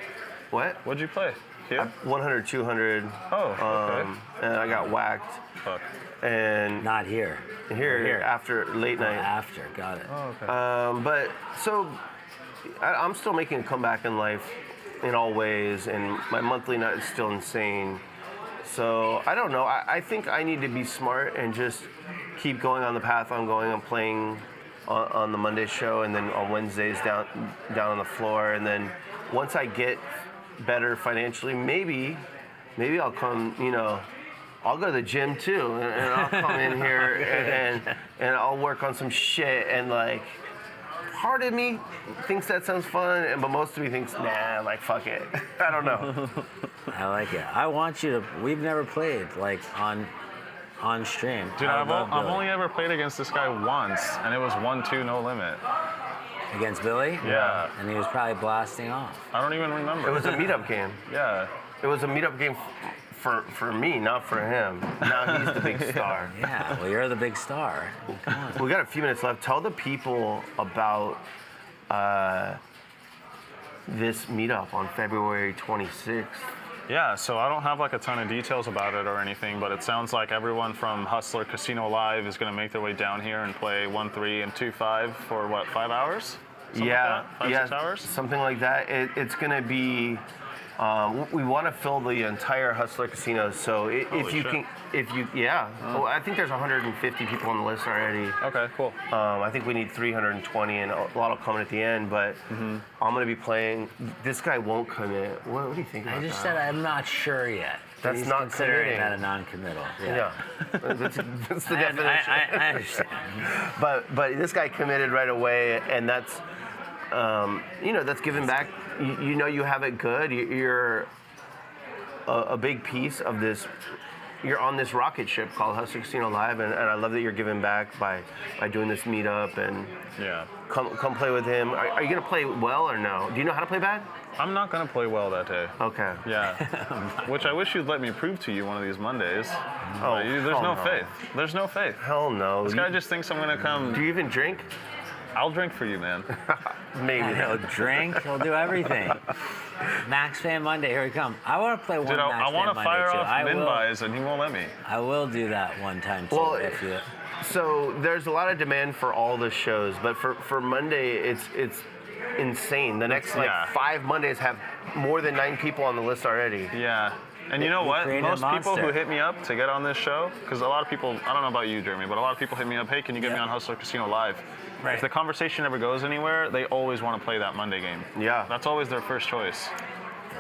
What? What'd you play? Here? 100, 200. Oh, okay. And I got whacked. Fuck. And Not here. here after late night. After, got it. Oh, okay. But so I'm still making a comeback in life in all ways, and my monthly nut is still insane. So I don't know. I think I need to be smart and just keep going on the path I'm going. I'm playing on the Monday show, and then on Wednesdays down on the floor, and then once I get better financially, maybe I'll come. I'll go to the gym too, and I'll come in here and I'll work on some shit. And like, part of me thinks that sounds fun, but most of me thinks, nah, like fuck it. I don't know. I like it. I want you to. We've never played like on stream. Dude, I would love I've Billy. only ever played against this guy once, and it was 1-2 no limit. Against Billy. Yeah. And he was probably blasting off. I don't even remember. It was a meetup game. Yeah. It was a meetup game for me, not for him. Now he's the big star. Yeah. Well, you're the big star. Come on. We got a few minutes left. Tell the people about this meetup on February 26th. Yeah, so I don't have like a ton of details about it or anything, but it sounds like everyone from Hustler Casino Live is going to make their way down here and play 1-3 and 2-5 for what, 5 hours? Something like that? 6 hours? Something like that. It's going to be. We want to fill the entire Hustler Casino. So if you shit. can, well, I think there's 150 people on the list already. Okay, cool. I think we need 320, and a lot will come in at the end. But I'm going to be playing. This guy won't commit. What do you think about I just that? said I'm not sure yet. That's He's not considering committing. that a non-committal. Yeah, that's the I definition. I understand. But this guy committed right away, and that's that's giving back. You have it good. You're a big piece of this. You're on this rocket ship called Hustler Casino Live, and I love that you're giving back by doing this meetup and Yeah. come play with him. Are you gonna play well or no? Do you know how to play bad? I'm not going to play well that day. Okay. Yeah. Which I wish you'd let me prove to you one of these Mondays. Oh, There's hell no no. faith. There's no faith. Hell no. This guy just thinks I'm going to come. Do you even drink? I'll drink for you, man. Maybe. He'll drink. He'll do everything. Max Fan Monday, here we come. I want to play one Dude, Max I want Fan to Monday fire too. off min buys, and he won't let me. I will do that one time too. Well, if you, So there's a lot of demand for all the shows, but for Monday, it's insane. The next Yeah. 5 Mondays have more than 9 people on the list already. Yeah. And you know You what? created a Most people monster. who hit me up to get on this show, because a lot of people, I don't know about you, Jeremy, but a lot of people hit me up, hey, can you get me on Hustler Casino Live? Right. If the conversation never goes anywhere, they always want to play that Monday game. Yeah. That's always their first choice.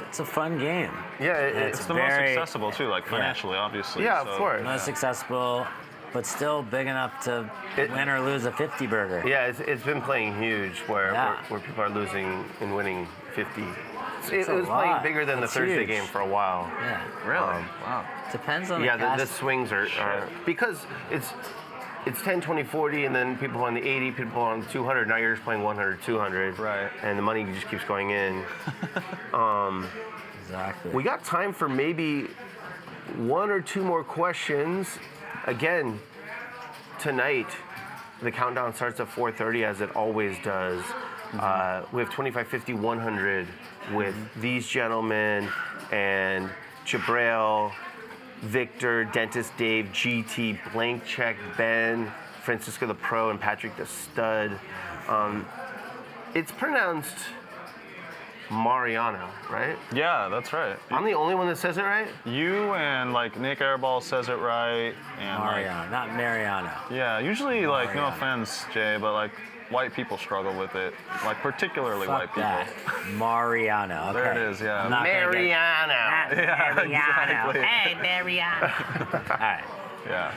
it's a fun game. Yeah, It's the Very- most accessible, too, like financially, obviously. yeah, of so- course. Most accessible, but still big enough to win or lose a 50 burger. Yeah, it's been playing huge where Yeah. where people are losing and winning 50. It a was playing lot. bigger than That's the Thursday huge. game for a while. Yeah. Really? Wow. Depends on Yeah, the the cast. swings are because it's 10, 20, 40, and then people on the 80, people on the 200. Now you're just playing 100, 200. Right. And the money just keeps going in. Exactly. We got time for maybe 1 or 2 more questions. Again, tonight, the countdown starts at 4:30 as it always does. We have 25, 50, 100 with these gentlemen and Jabril, Victor, Dentist Dave, GT, Blank Check, Ben, Francisco the Pro, and Patrick the Stud. It's pronounced Mariano, right? Yeah, that's right. I'm the only one that says it right? You and like Nick Airball says it right, and Mariano, not Mariano. yeah, usually like no Mariano. offense, Jay, but like white people struggle with it, like particularly white Fuck people. that. Mariano. Okay. There it is, yeah. I'm not gonna get- Mariano. Yeah, Mariano. exactly. Hey, Mariano. All right. Yeah.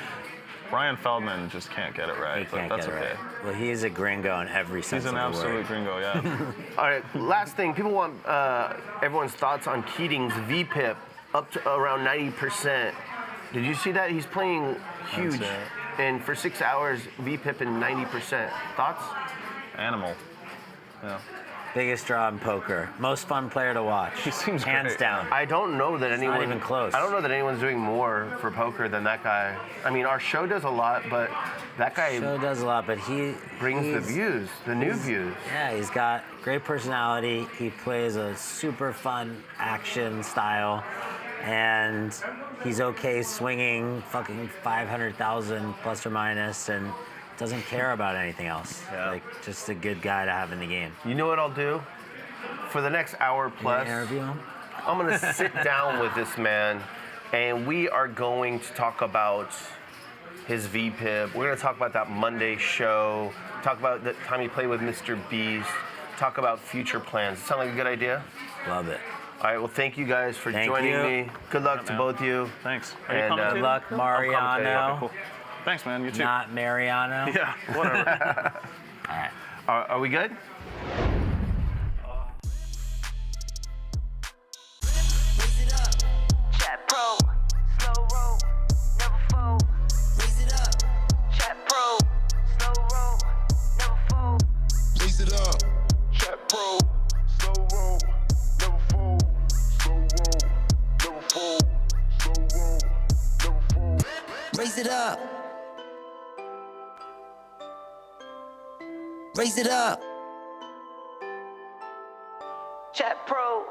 Brian Feldman just can't get it right, He but can't that's get it okay. right. Well, he's a gringo in every sense He's an of the absolute word. gringo, yeah. All right, last thing. People want everyone's thoughts on Keating's VPIP up to around 90%. Did you see that? He's playing huge. That's it. And for 6 hours, VPIP in 90%. Thoughts? Animal. Yeah. Biggest draw in poker. Most fun player to watch. He seems Hands great. down. I don't know that anyone. not even close. I don't know that anyone's doing more for poker than that guy. I mean, our show does a lot, but that guy Show does a lot, but he brings the he's- views, the new views. Yeah, he's got great personality. He plays a super fun action style, and he's okay swinging fucking 500,000 plus or minus, and doesn't care about anything else. Yeah. Like just a good guy to have in the game. You know what I'll do? For the next hour You plus, wanna interview him? I'm gonna sit down with this man, and we are going to talk about his VPIP. We're gonna talk about that Monday show. Talk about the time he played with Mr. Beast. Talk about future plans. Sound like a good idea? Love it. All right. Well, thank you guys for Thank joining you. me. Good luck to man. both of you. Thanks. Are you And, coming good too? Good luck, coming today. Mariano. Okay, cool. Thanks, man. You too. Not Mariano. Yeah, whatever. All right. Are we good? Raise it up. Chat pro. Slow roll. Never fold. Raise it up. Chat pro. Slow roll. Never fold. Raise it up. Chat pro. Slow roll. Never fold. Slow roll. Never fold. Slow roll. Never fold. Raise it up. Raise it up. Chat pro.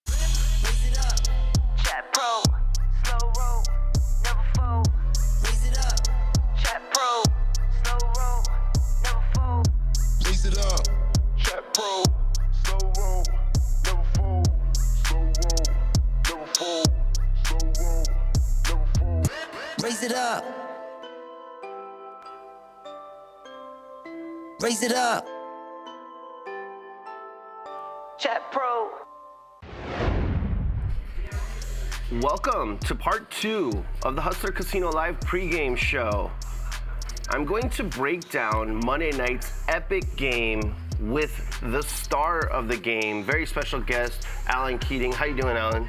Raise it up. Chat pro. Slow roll. Never fold. Raise it up. Chat pro. Slow roll. Never fold. Raise it up. Chat pro. Slow roll. Never fold. Slow roll. Never fold. Slow roll. Never fold. Raise it up. Raise it up. Chat pro. Welcome to part 2 of the Hustler Casino Live pregame show. I'm going to break down Monday night's epic game with the star of the game, very special guest, Alan Keating. How you doing, Alan?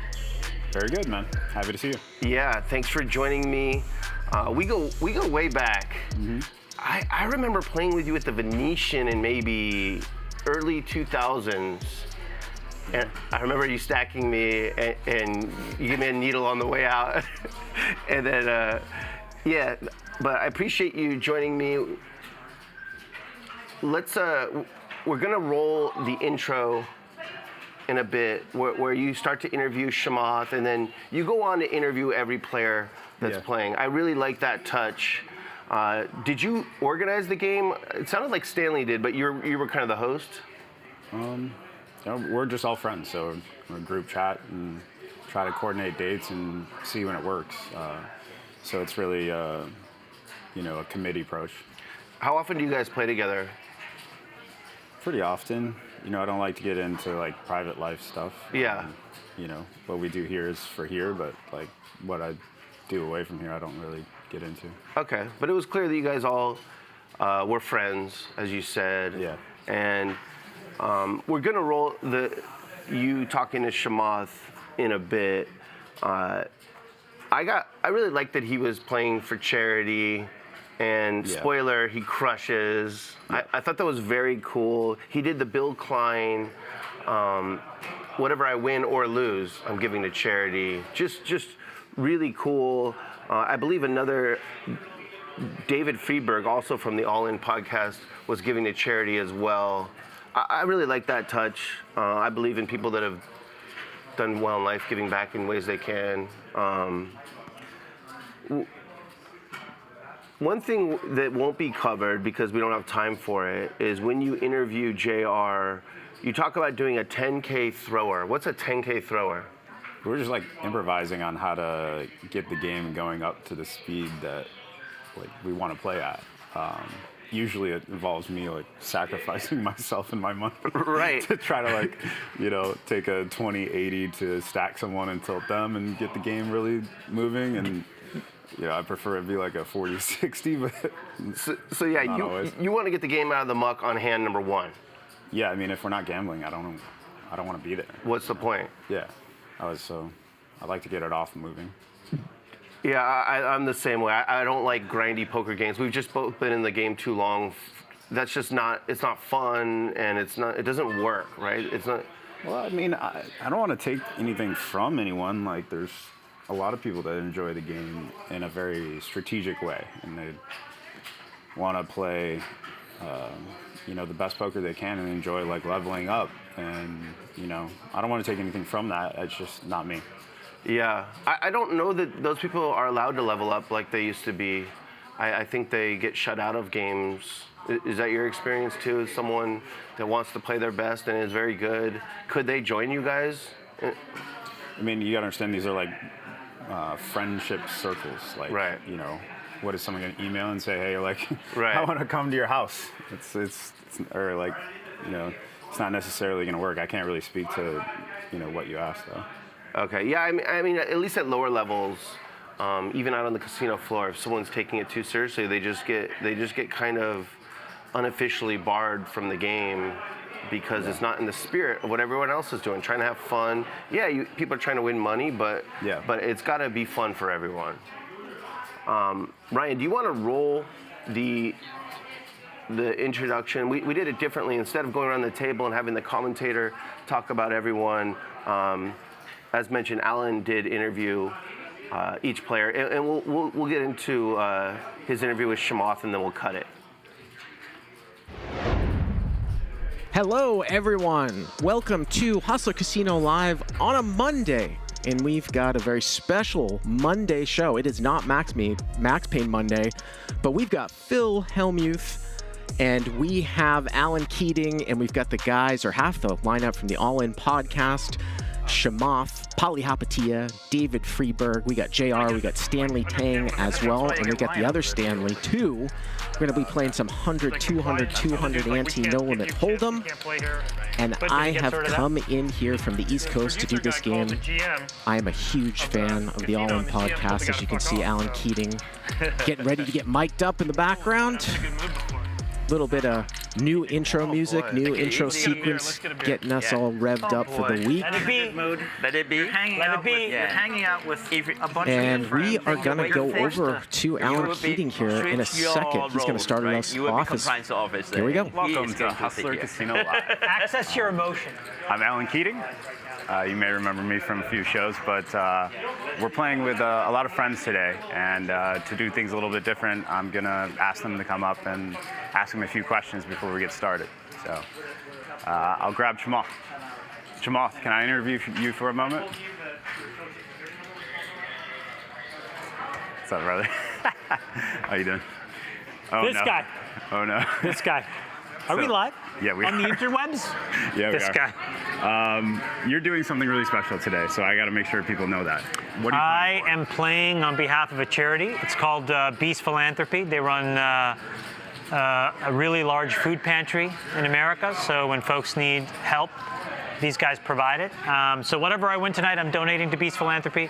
Very good, man. Happy to see you. Yeah, thanks for joining me. We go way back. I remember playing with you at the Venetian in maybe early 2000s. And I remember you stacking me, and you gave me a needle on the way out. And then, yeah, but I appreciate you joining me. Let's, we're gonna roll the intro in a bit, where you start to interview Hellmuth, and then you go on to interview every player that's Yeah. playing. I really like that touch. Did you organize the game? It sounded like Stanley did, but you were kind of the host. We're just all friends, so we're a group chat and try to coordinate dates and see when it works. So it's really, a committee approach. How often do you guys play together? Pretty often. I don't like to get into like private life stuff. Yeah. What we do here is for here, but like what I do away from here, I don't really get into. Okay, but it was clear that you guys all were friends, as you said. Yeah. And we're gonna roll you talking to Hellmuth in a bit. I really liked that he was playing for charity. And spoiler, he crushes. Yeah. I thought that was very cool. He did the Bill Klein, whatever I win or lose, I'm giving to charity. Just really cool. I believe another David Freeberg, also from the All In podcast, was giving to charity as well. I really like that touch. I believe in people that have done well in life, giving back in ways they can. One thing that won't be covered because we don't have time for it is when you interview JR, you talk about doing a 10K thrower. What's a 10K thrower? We're just like improvising on how to get the game going up to the speed that like we want to play at. Usually it involves me like sacrificing myself and my money right. to try to like, take a 20-80 to stack someone and tilt them and get the game really moving. And I prefer it be like a 40-60, but so yeah, you want to get the game out of the muck on hand number one. Yeah, I mean, if we're not gambling, I don't want to be there. What's the point? Yeah, I like to get it off moving. Yeah, I'm the same way. I don't like grindy poker games. We've just both been in the game too long. That's just not. It's not fun, and it doesn't work, right? It's not. Well, I mean, I don't want to take anything from anyone. Like, there's a lot of people that enjoy the game in a very strategic way, and they want to play, the best poker they can and enjoy like leveling up. And I don't want to take anything from that. It's just not me. Yeah, I don't know that those people are allowed to level up like they used to be. I think they get shut out of games. Is that your experience too? As someone that wants to play their best and is very good, could they join you guys? I mean, you gotta understand these are like friendship circles. Like, right. What is someone gonna email and say, hey, like, right. I want to come to your house? It's or like, it's not necessarily gonna work. I can't really speak to, what you asked though. Okay. Yeah. I mean, at least at lower levels, even out on the casino floor, if someone's taking it too seriously, they just get kind of unofficially barred from the game because it's not in the spirit of what everyone else is doing, trying to have fun. Yeah, people are trying to win money, but it's got to be fun for everyone. Ryan, do you want to roll the introduction? We did it differently. Instead of going around the table and having the commentator talk about everyone, as mentioned, Alan did interview each player, and we'll get into his interview with Hellmuth, and then we'll cut it. Hello, everyone. Welcome to Hustler Casino Live on a Monday, and we've got a very special Monday show. It is not Max Payne Monday, but we've got Phil Hellmuth, and we have Alan Keating, and we've got the guys, or half the lineup from the All In podcast. Hellmuth, Polly Hapatia, David Freeberg, we got JR, we got Stanley Tang as well, and we got the other Stanley too. We're going to be playing some 100, 200, 200 ante no limit hold'em, and I have come in here from the East Coast to do this game. I am a huge fan of the All In podcast. As you can see, Alan Keating getting ready to get mic'd up in the background. Little bit of new intro music, new intro sequence, getting us all revved up for the week. Let it be. Let it be. Hanging out with a bunch and of we are going to go over to Alan Keating here in a second. He's going to start us off. Here we go. Welcome to Hustler Casino Live. Access your emotion. I'm Alan Keating. You may remember me from a few shows, but we're playing with a lot of friends today, and to do things a little bit different, I'm gonna ask them to come up and ask them a few questions before we get started. So I'll grab Hellmuth. Hellmuth, can I interview you for a moment? What's up, brother? How you doing? Oh, This no. guy. Oh no. This guy. Are we live? Yeah, we on are. the interwebs? Yeah, This we are. guy. You're doing something really special today, so I got to make sure people know that. What are you I am playing on behalf of a charity. It's called Beast Philanthropy. They run a really large food pantry in America. So when folks need help, these guys provide it. So whatever I win tonight, I'm donating to Beast Philanthropy,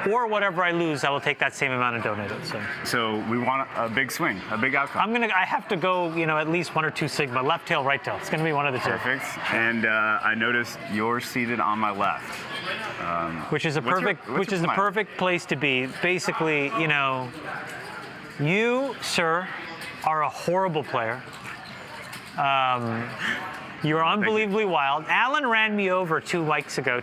or whatever I lose, I will take that same amount and donate it. So we want a big swing, a big outcome. I have to go, at least 1 or 2 sigma, left tail, right tail. It's going to be one of the two. Perfect. And I noticed you're seated on my left. Which is the perfect place to be. Basically, you, sir, are a horrible player. You're unbelievably wild. Alan ran me over 2 weeks ago.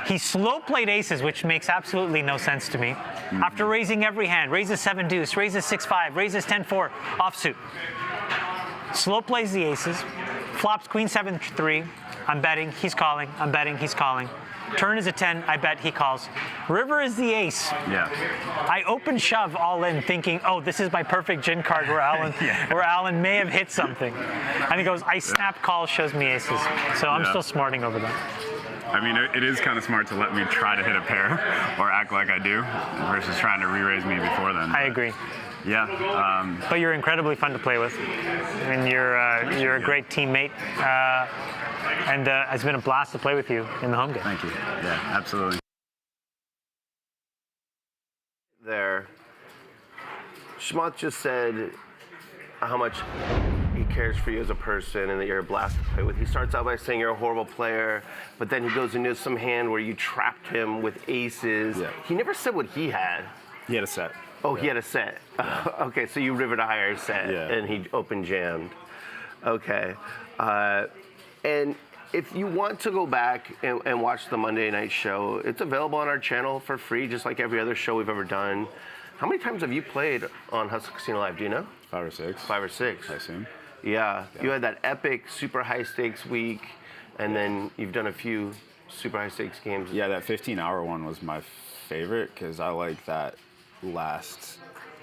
He slow played aces, which makes absolutely no sense to me. After raising every hand, raises 7 deuce, raises 6-5, raises 10-4, offsuit. Slow plays the aces, flops queen 7-3. I'm betting, he's calling. I'm betting, he's calling. Turn is a 10, I bet he calls. River is the ace. Yeah. I open shove all in thinking, oh, this is my perfect gin card where Alan may have hit something. And he goes, I snap call, shows me aces. So I'm still smarting over that. I mean, it is kind of smart to let me try to hit a pair or act like I do versus trying to re-raise me before then. I agree. Yeah. But you're incredibly fun to play with. And you're a great teammate. And it's been a blast to play with you in the home game. Thank you. Yeah, absolutely. There. Schmuck just said how much he cares for you as a person and that you're a blast to play with. He starts out by saying you're a horrible player, but then he goes into some hand where you trapped him with aces. Yeah. He never said what he had. He had a set. Oh, he had a set. Yeah. Okay, so you rivered a higher set, and he open jammed. Okay. And if you want to go back and watch the Monday night show, it's available on our channel for free, just like every other show we've ever done. How many times have you played on Hustle Casino Live? Do you know? 5 or 6. 5 or 6. I assume. Yeah. You had that epic super high stakes week, and then you've done a few super high stakes games. Yeah, that 15-hour one was my favorite because I like that last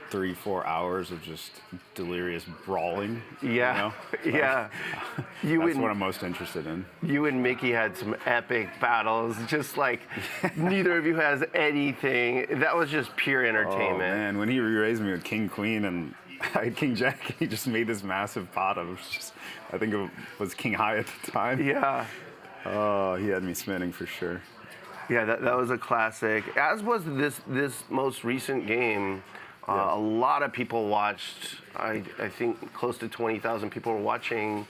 3-4 hours of just delirious brawling. Yeah, yeah. That's what I'm most interested in. You and Mickey had some epic battles, just like neither of you has anything. That was just pure entertainment. Oh man, when he re-raised me with King Queen and I had King Jack, he just made this massive pot of just, I think it was King High at the time. Yeah. Oh, he had me spinning for sure. Yeah, that was a classic. As was this most recent game. A lot of people watched. I think close to 20,000 people were watching,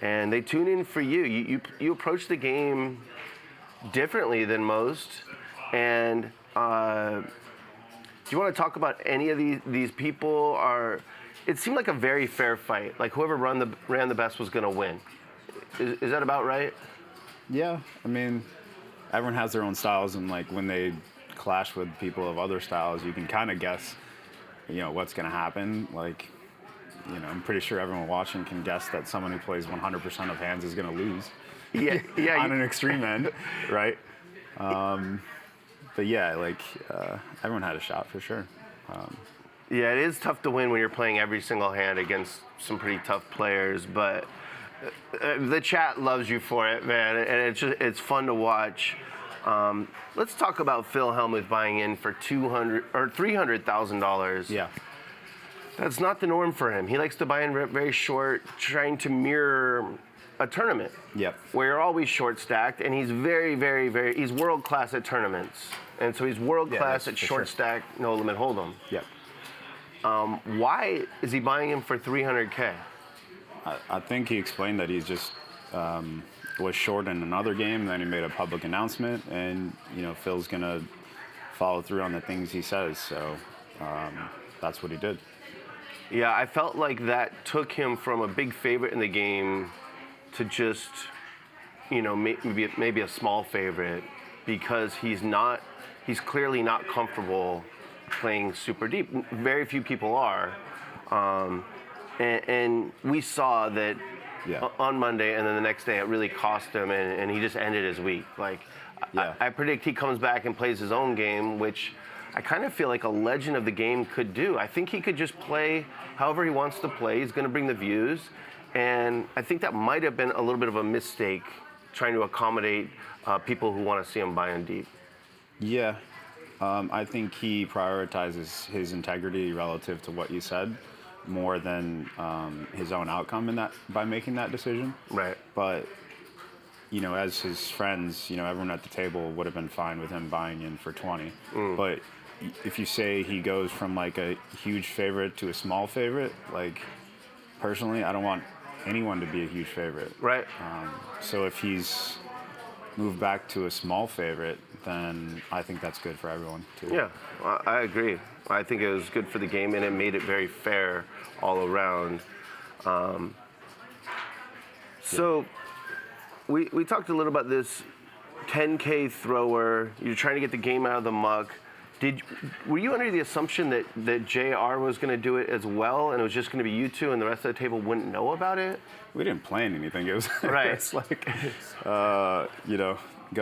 and they tune in for you. You approach the game differently than most. And do you want to talk about any of these people? It seemed like a very fair fight. Like whoever ran the best was going to win. Is that about right? Yeah, I mean, everyone has their own styles, and like when they clash with people of other styles, you can kind of guess what's going to happen. Like, I'm pretty sure everyone watching can guess that someone who plays 100% of hands is going to lose. Yeah, yeah. On an extreme end, right? But yeah, everyone had a shot for sure. Yeah, it is tough to win when you're playing every single hand against some pretty tough players, but the chat loves you for it, man, and it's fun to watch. Let's talk about Phil Hellmuth buying in for $300,000. Yeah. That's not the norm for him. He likes to buy in very short, trying to mirror a tournament. Yep. Where you're always short stacked, and he's very, very, very. He's world class at tournaments, and so he's world class at short stack, no limit hold'em. Yep. Why is he buying him for $300K? I think he explained that he's just. Was short in another game, then he made a public announcement, and Phil's gonna follow through on the things he says, so that's what he did. Yeah, I felt like that took him from a big favorite in the game to just maybe a small favorite, because he's clearly not comfortable playing super deep. Very few people are, and we saw that. Yeah. On Monday, and then the next day it really cost him, and he just ended his week. I predict he comes back and plays his own game, which I kind of feel like a legend of the game could do. I think he could just play however he wants to play. He's going to bring the views. And I think that might have been a little bit of a mistake trying to accommodate people who want to see him buying deep. Yeah. I think he prioritizes his integrity relative to what you said more than his own outcome in that by making that decision. Right. But, as his friends, everyone at the table would have been fine with him buying in for 20. But if you say he goes from like a huge favorite to a small favorite, like personally, I don't want anyone to be a huge favorite. Right. So if he's moved back to a small favorite, then I think that's good for everyone too. Yeah, I agree. I think it was good for the game, and it made it very fair all around. So we talked a little about this 10K thrower. You're trying to get the game out of the muck. Were you under the assumption that JR was going to do it as well, and it was just going to be you two, and the rest of the table wouldn't know about it? We didn't plan anything. It was right. It's like, go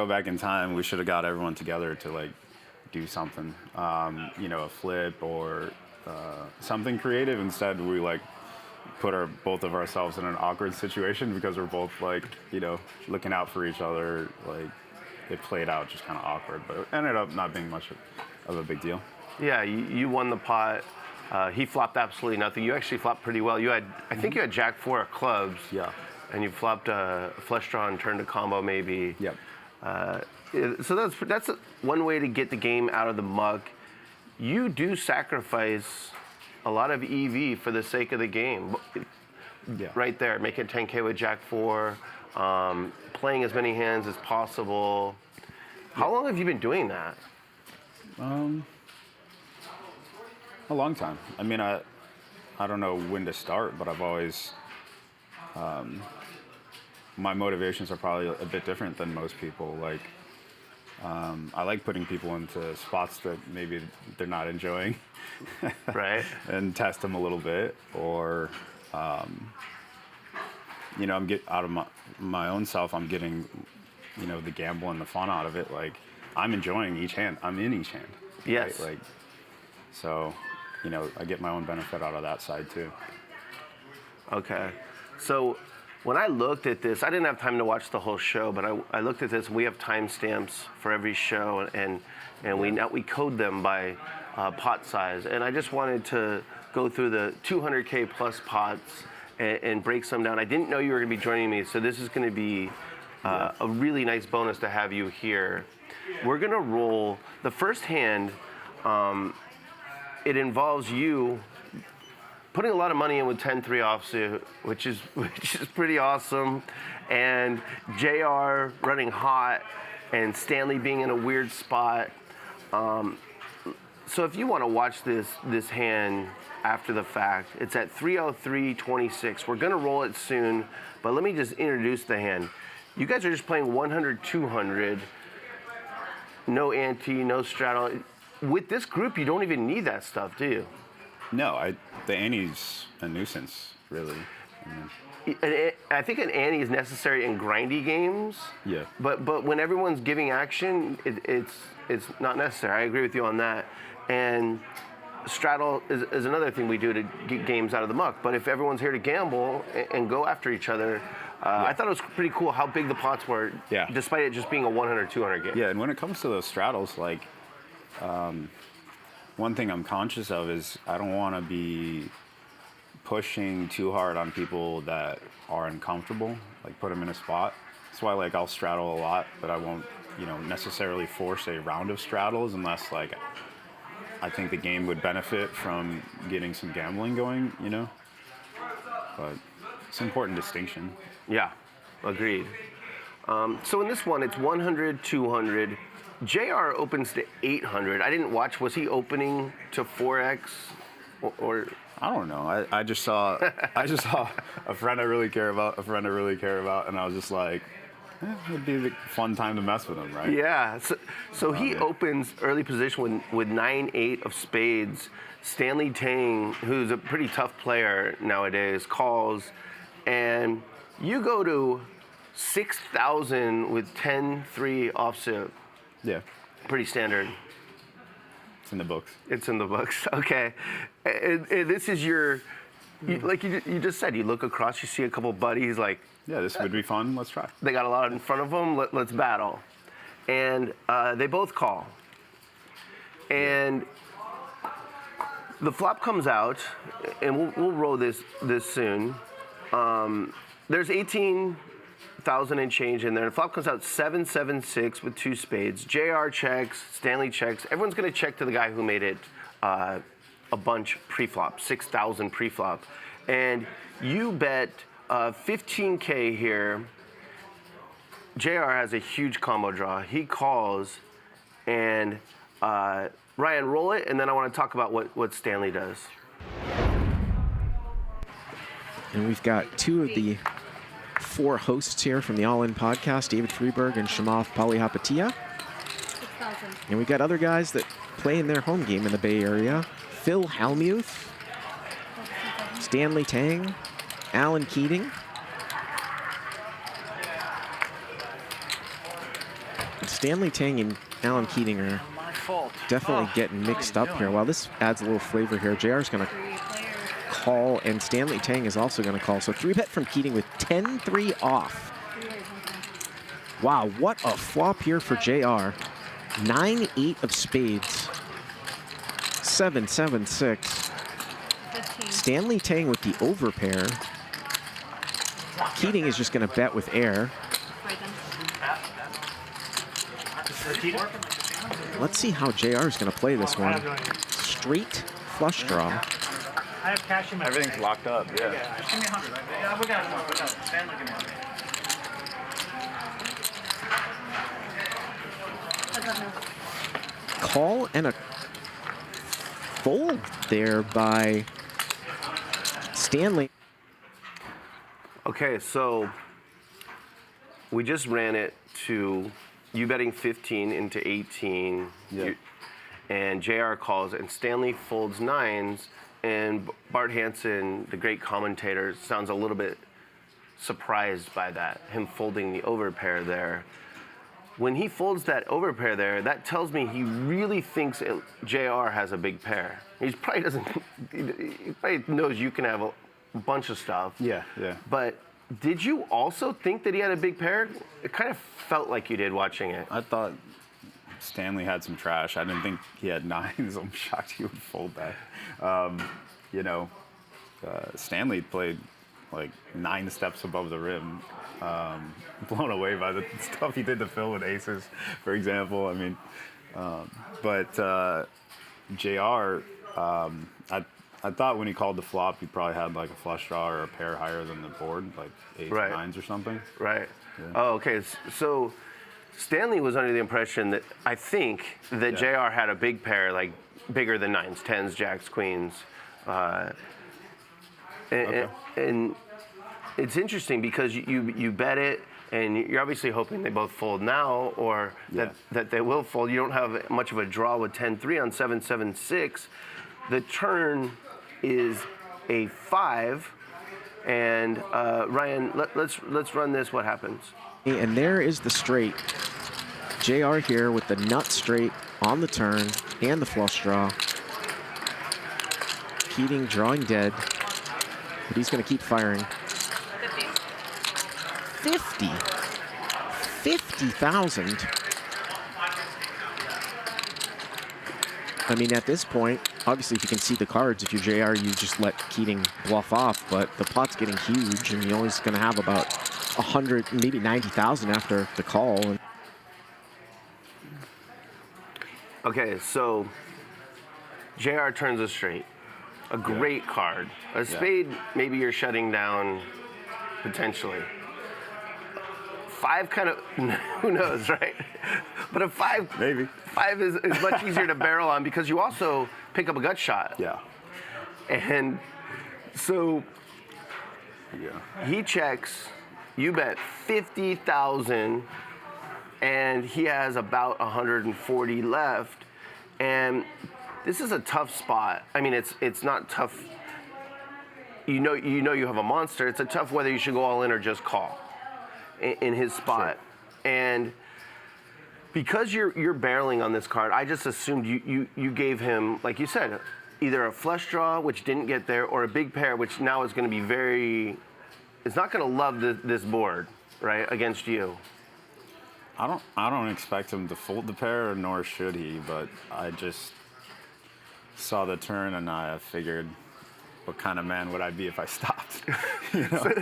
back in time. We should have got everyone together to like do something, a flip or something creative. Instead, we like put both of ourselves in an awkward situation because we're both like, looking out for each other. Like it played out just kind of awkward, but it ended up not being much of a big deal. Yeah, you won the pot. He flopped absolutely nothing. You actually flopped pretty well. I think you had Jack 4 of clubs. Yeah. And you flopped a flush draw and turned a combo maybe. Yep. So that's one way to get the game out of the muck. You do sacrifice a lot of EV for the sake of the game. Yeah. Right there, making 10K with Jack 4, playing as many hands as possible. How long have you been doing that? A long time. I mean, I don't know when to start, but I've always, my motivations are probably a bit different than most people. Like, I like putting people into spots that maybe they're not enjoying. Right. And test them a little bit, or, I'm out of my own self, I'm getting, the gamble and the fun out of it. Like, I'm enjoying each hand. I'm in each hand. Yes. Right? Like, so, I get my own benefit out of that side too. Okay. So when I looked at this, I didn't have time to watch the whole show, but I looked at this. We have timestamps for every show, and we code them by pot size. And I just wanted to go through the 200K plus pots and break some down. I didn't know you were going to be joining me, so this is going to be a really nice bonus to have you here. We're going to roll the first hand. It involves you putting a lot of money in with 10-3 offsuit, which is pretty awesome, and JR running hot, and Stanley being in a weird spot. So if you want to watch this hand after the fact, it's at 303.26. We're going to roll it soon, but let me just introduce the hand. You guys are just playing 100, 200, no ante, no straddle. With this group, you don't even need that stuff, do you? No, the ante's a nuisance, really. I think an ante is necessary in grindy games. Yeah. But when everyone's giving action, it's not necessary. I agree with you on that. And straddle is another thing we do to get games out of the muck. But if everyone's here to gamble and go after each other, I thought it was pretty cool how big the pots were, despite it just being a 100, 200 game. Yeah, and when it comes to those straddles, like, one thing I'm conscious of is I don't want to be pushing too hard on people that are uncomfortable, like put them in a spot. That's why, like, I'll straddle a lot, but I won't, necessarily force a round of straddles unless, like, I think the game would benefit from getting some gambling going, But it's an important distinction. Yeah, agreed. So in this one, it's 100, 200. JR opens to 800. I didn't watch. Was he opening to 4x or? I don't know. I just saw a friend I really care about, and I was just like, it'd be a fun time to mess with him, right? Yeah. So he opens early position with 9-8 of spades. Stanley Tang, who's a pretty tough player nowadays, calls, and you go to 6,000 with 10-3 offsuit. Yeah. Pretty standard. It's in the books. It's in the books. Okay. And this is your, like you just said, you look across, you see a couple buddies like, Yeah, this would be fun. Let's try. they got a lot in front of them. Let's battle. And they both call. And the flop comes out, and we'll roll this soon. There's 18,000 and change in there. The flop comes out 7-7-6 with 2 spades. JR checks, Stanley checks. Everyone's going to check to the guy who made it a bunch pre-flop, 6,000 pre-flop. And you bet 15K here. JR has a huge combo draw. He calls, and Ryan, roll it, and then I want to talk about what Stanley does. And we've got 2 of the 4 hosts here from the All In podcast, David Freeberg and Shamath Palihapitiya. And we got other guys that play in their home game in the Bay Area. Phil Hellmuth, Stanley Tang, Alan Keating. Stanley Tang and Alan Keating are definitely getting mixed up here. Well, this adds a little flavor here. JR's going to call, and Stanley Tang is also going to call. So 3-bet from Keating with 10-3 off. Wow, what a flop here for JR. 9-8 of spades. 7-7-6. Stanley Tang with the overpair. Keating is just going to bet with air. Let's see how JR is going to play this one. Straight flush draw. I have cash in my Everything's locked up, yeah. Just give me 100, right? Yeah, we got it. Stanley, give me 100. Call and a fold there by Stanley. Okay, so we just ran it to you betting 15 into 18. Yeah. And JR calls, and Stanley folds 9s, and Bart Hansen, the great commentator, sounds a little bit surprised by that, him folding the overpair there. When he folds that overpair there, that tells me he really thinks JR has a big pair. He probably doesn't, he probably knows you can have a bunch of stuff. Yeah, yeah. But did you also think that he had a big pair? It kind of felt like you did watching it. I thought Stanley had some trash. I didn't think he had 9s. I'm shocked he would fold that. Stanley played like 9 steps above the rim. Blown away by the stuff he did to Phil with aces, for example. I mean, JR, I thought when he called the flop, he probably had like a flush draw or a pair higher than the board, like 8s or 9s or something. Right. Yeah. Oh, okay. So Stanley was under the impression that I think that JR had a big pair, like bigger than 9s, 10s, jacks, queens. And it's interesting because you bet it, and you're obviously hoping they both fold now, or that they will fold. You don't have much of a draw with 10-3 on 7-7-6. The turn is a 5, and Ryan, let's run this. What happens? And there is the straight. JR here with the nut straight on the turn and the flush draw. Keating drawing dead, but he's going to keep firing. 50,000. I mean, at this point, obviously, if you can see the cards, if you're JR, you just let Keating bluff off, but the pot's getting huge, and you're always going to have about 100, maybe 90,000 after the call. Okay, so JR turns a straight. A great card. A spade, maybe you're shutting down potentially. 5 kind of, who knows, right? But a 5, maybe. 5 is much easier to barrel on because you also pick up a gut shot. Yeah. And so he checks, you bet 50,000, and he has about 140 left. And this is a tough spot. I mean, it's not tough. You know you have a monster. It's a tough whether you should go all in or just call in his spot. Sure. And Because you're barreling on this card, I just assumed you gave him, like you said, either a flush draw, which didn't get there, or a big pair, which now is going to be it's not going to love this board, right, against you. I don't expect him to fold the pair, nor should he, but I just saw the turn and I figured, what kind of man would I be if I stopped? You know?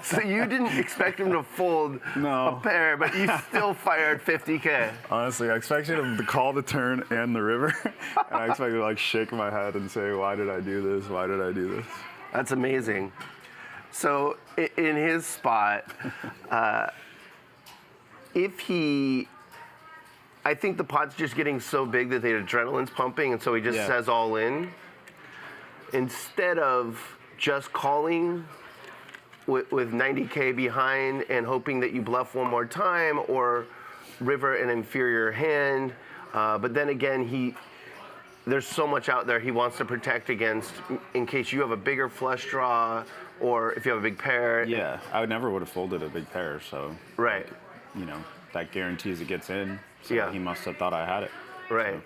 So you didn't expect him to fold a pair, but you still fired 50K. Honestly, I expected him to call the turn and the river, and I expected to like shake my head and say, why did I do this? Why did I do this? That's amazing. So in his spot, I think the pot's just getting so big that the adrenaline's pumping, and so he just says all in. Instead of just calling with 90K behind and hoping that you bluff one more time or river an inferior hand. But then again, there's so much out there he wants to protect against in case you have a bigger flush draw or if you have a big pair. Yeah, I never would have folded a big pair, so. Right. You know, that guarantees it gets in. So yeah. He must have thought I had it. Right.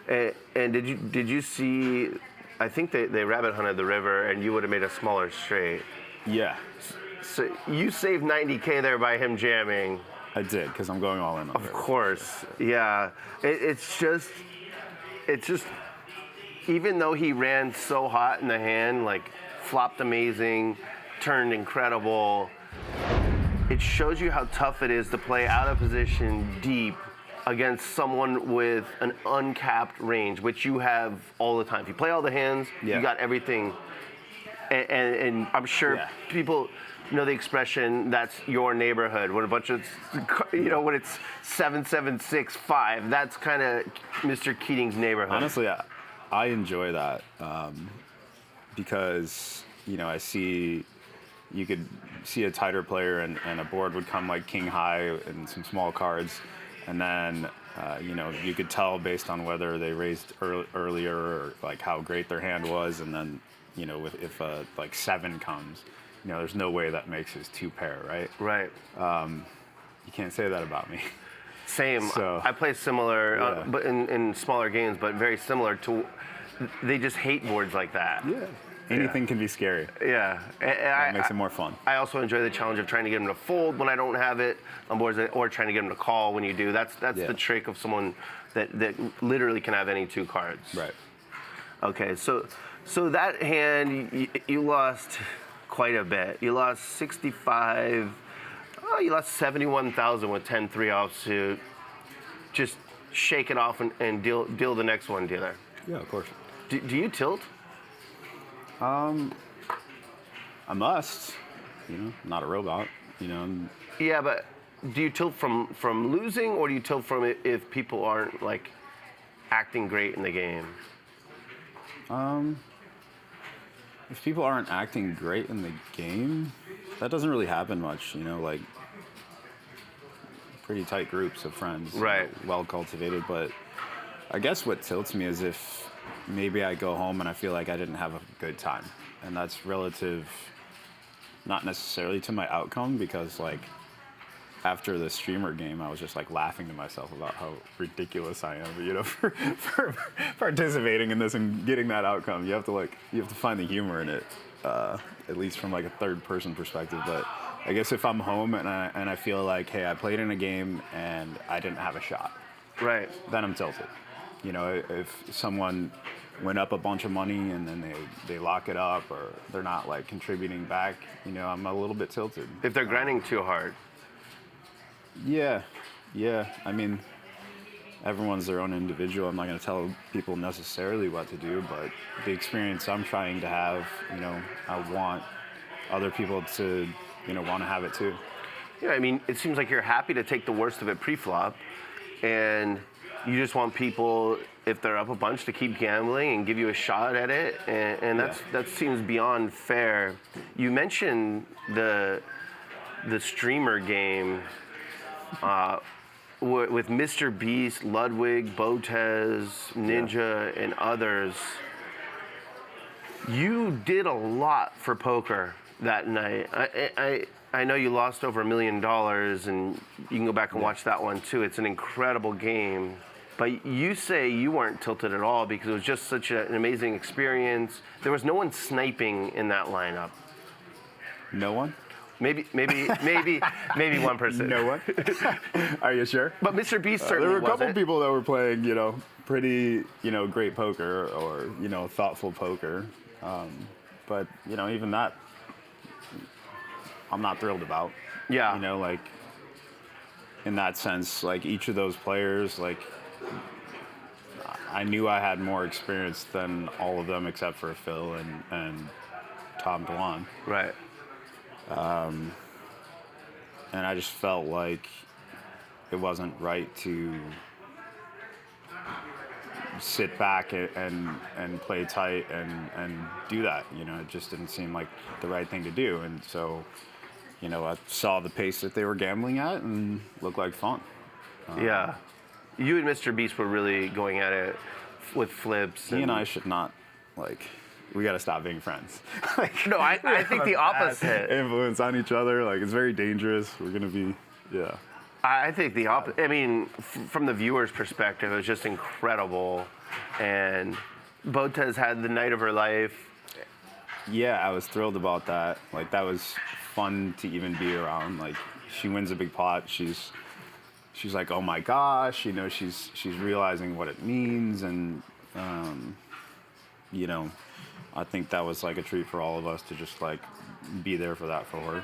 So. And did you see? I think they rabbit hunted the river, and you would have made a smaller straight. Yeah. So you saved 90K there by him jamming. I did, because I'm going all in on the river. Of course, yeah. It's just, even though he ran so hot in the hand, like flopped amazing, turned incredible, it shows you how tough it is to play out of position deep against someone with an uncapped range, which you have all the time. If you play all the hands, you got everything. And I'm sure people know the expression, that's your neighborhood. When a bunch of, when it's 7, 7, 6, 5, that's kind of Mr. Keating's neighborhood. Honestly, I enjoy that because, I see, you could see a tighter player and a board would come like king high and some small cards. And then, you could tell based on whether they raised earlier or like how great their hand was. And then, if like 7 comes, there's no way that makes his 2 pair, right? Right. You can't say that about me. Same. So, I play similar, but in smaller games, but very similar to. They just hate boards like that. Yeah. Anything can be scary. Yeah. That makes it more fun. I also enjoy the challenge of trying to get him to fold when I don't have it on boards, or trying to get him to call when you do. That's the trick of someone that literally can have any 2 cards. Right. Okay, so that hand, you lost quite a bit. You lost 65. Oh, you lost 71,000 with 10-3 offsuit. Just shake it off and deal the next one, dealer. Yeah, of course. Do you tilt? I must, not a robot, Yeah, but do you tilt from losing, or do you tilt from it if people aren't like acting great in the game? If people aren't acting great in the game, that doesn't really happen much, like pretty tight groups of friends, right? Well cultivated, but I guess what tilts me is if maybe I go home and I feel like I didn't have a good time. And that's relative, not necessarily to my outcome, because like after the streamer game, I was just like laughing to myself about how ridiculous I am, for participating in this and getting that outcome. You have to find the humor in it, at least from like a third person perspective. But I guess if I'm home and I feel like, hey, I played in a game and I didn't have a shot. Right. Then I'm tilted. If someone went up a bunch of money and then they lock it up, or they're not like contributing back, I'm a little bit tilted. If they're grinding too hard. Yeah. I mean, everyone's their own individual. I'm not going to tell people necessarily what to do, but the experience I'm trying to have, I want other people to, want to have it too. Yeah, I mean, it seems like you're happy to take the worst of it pre-flop, and you just want people, if they're up a bunch, to keep gambling and give you a shot at it, and that seems beyond fair. You mentioned the streamer game with Mr. Beast, Ludwig, Botez, Ninja, and others. You did a lot for poker that night. I I know you lost over $1 million, and you can go back and watch that one too. It's an incredible game. But you say you weren't tilted at all because it was just such an amazing experience. There was no one sniping in that lineup. No one? Maybe one person. No one? Are you sure? But Mr. Beast certainly there were a couple wasn't. people that were playing, pretty, great poker or, thoughtful poker. But, even that, I'm not thrilled about. Yeah. In that sense, each of those players, I knew I had more experience than all of them except for Phil and Tom Dwan. Right. And I just felt like it wasn't right to sit back and play tight and do that. It just didn't seem like the right thing to do. And so, I saw the pace that they were gambling at and looked like fun. Yeah. You and Mr. Beast were really going at it with flips. He and I should not, we got to stop being friends. No, I think the opposite. Influence on each other. It's very dangerous. We're going to be, yeah. I think the opposite. I mean, from the viewer's perspective, it was just incredible. And Botez had the night of her life. Yeah, I was thrilled about that. That was fun to even be around. She wins a big pot. She's like, oh my gosh, she's realizing what it means. And, I think that was a treat for all of us to just be there for that for her,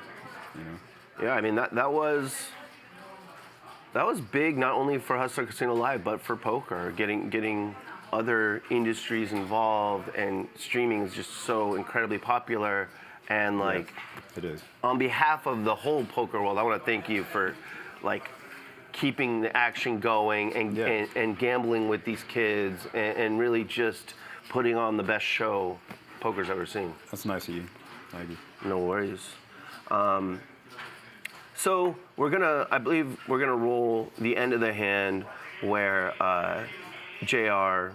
Yeah, I mean, that was big, not only for Hustler Casino Live, but for poker, getting other industries involved, and streaming is just so incredibly popular. And it is. On behalf of the whole poker world, I want to thank you for keeping the action going and gambling with these kids and really just putting on the best show poker's ever seen. That's nice of you. Thank you. No worries. So I believe we're gonna roll the end of the hand where JR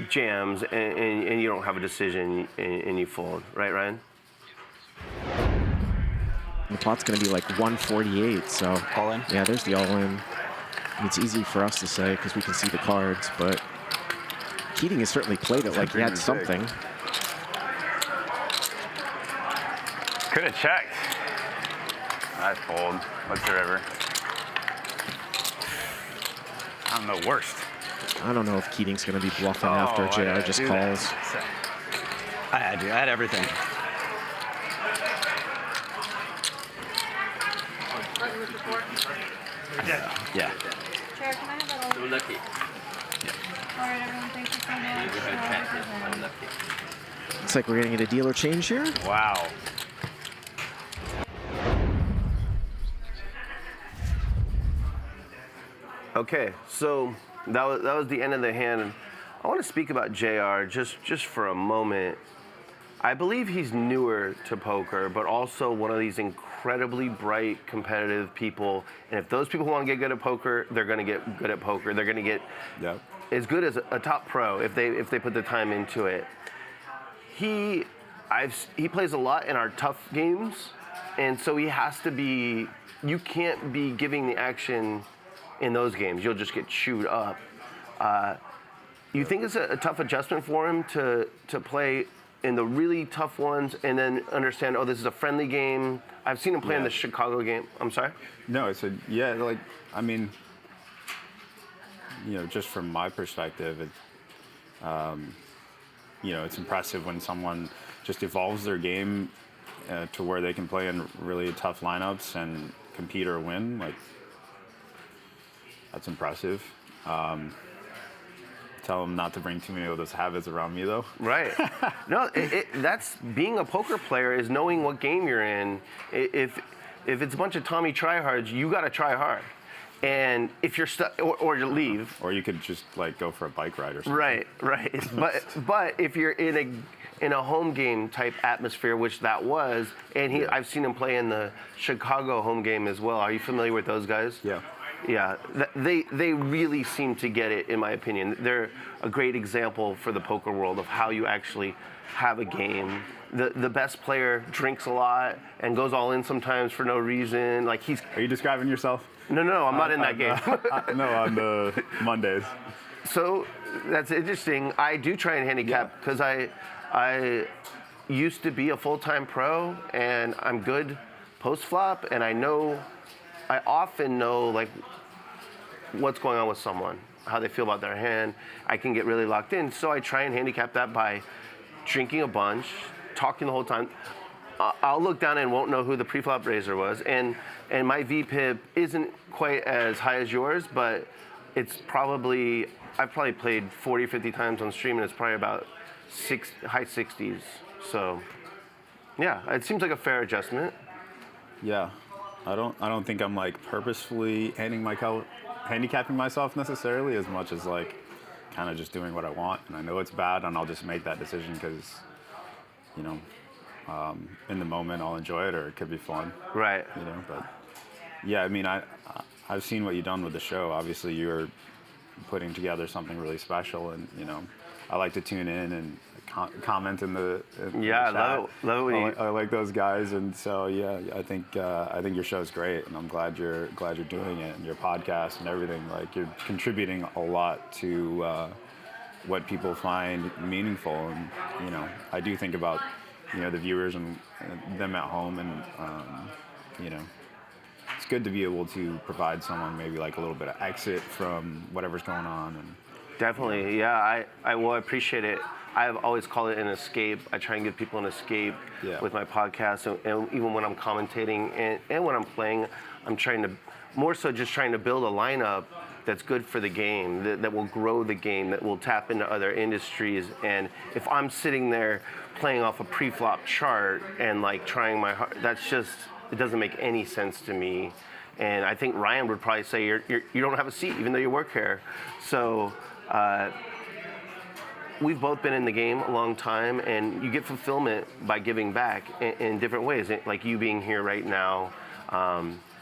jams and you don't have a decision and you fold, right, Ryan? The pot's going to be 148, so all in. Yeah, there's the all in. It's easy for us to say because we can see the cards, but Keating has certainly played it like he had something. Could have checked. I fold whatsoever. I'm the worst. I don't know if Keating's going to be bluffing after JR just calls. I had everything. Yeah. Chair, can I have that all? Lucky. All right, everyone, thank you so much. Looks like we're going to get a dealer change here. Wow. Okay, so that was the end of the hand. I want to speak about JR just for a moment. I believe he's newer to poker, but also one of these incredibly bright, competitive people. And if those people want to get good at poker, they're going to get good at poker. They're going to get as good as a top pro if they put the time into it. He plays a lot in our tough games, and so he has to be. You can't be giving the action in those games. You'll just get chewed up. You think it's a tough adjustment for him to play in the really tough ones and then understand, this is a friendly game. I've seen him play in the Chicago game. I'm sorry? No, just from my perspective, it's impressive when someone just evolves their game to where they can play in really tough lineups and compete or win. That's impressive. Tell them not to bring too many of those habits around me, though. Right. No, that's being a poker player is knowing what game you're in. If it's a bunch of Tommy tryhards, you got to try hard. And if you're stuck, or you leave. Or you could just go for a bike ride or something. Right. but if you're in a home game type atmosphere, which that was, and I've seen him play in the Chicago home game as well. Are you familiar with those guys? Yeah. Yeah, they really seem to get it, in my opinion. They're a great example for the poker world of how you actually have a game. The best player drinks a lot and goes all in sometimes for no reason. Like Are you describing yourself? No, I'm not in that game. No, on the Mondays. So that's interesting. I do try and handicap because I used to be a full-time pro, and I'm good post-flop, and I often know like what's going on with someone, how they feel about their hand. I can get really locked in, so I try and handicap that by drinking a bunch, talking the whole time. I'll look down and won't know who the pre-flop raiser was, and my VPIP isn't quite as high as yours, but it's probably, I've probably played 40, 50 times on stream, and it's probably about high 60s. So, yeah, it seems like a fair adjustment. Yeah, I don't think I'm like purposefully handicapping myself necessarily as much as like kind of just doing what I want, and I know it's bad, and I'll just make that decision because, you know, in the moment I'll enjoy it, or it could be fun. Right. You know, but yeah, I mean, I've seen what you've done with the show. Obviously, you're putting together something really special, and you know, I like to tune in and comment in the yeah, chat. love it. I like those guys, and so yeah, I think your show's great, and I'm glad you're doing it, and your podcast and everything. Like, you're contributing a lot to what people find meaningful, and you know, I do think about, you know, the viewers and them at home, and you know, it's good to be able to provide someone maybe like a little bit of exit from whatever's going on. And definitely, yeah, I will appreciate it. I've always called it an escape. I try and give people an escape with my podcast, and even when I'm commentating and when I'm playing, I'm trying to, more so just trying to build a lineup that's good for the game, that will grow the game, that will tap into other industries. And if I'm sitting there playing off a pre-flop chart and like trying my hard, that's just, it doesn't make any sense to me. And I think Ryan would probably say you don't have a seat even though you work here. So we've both been in the game a long time, and you get fulfillment by giving back in different ways. Like you being here right now,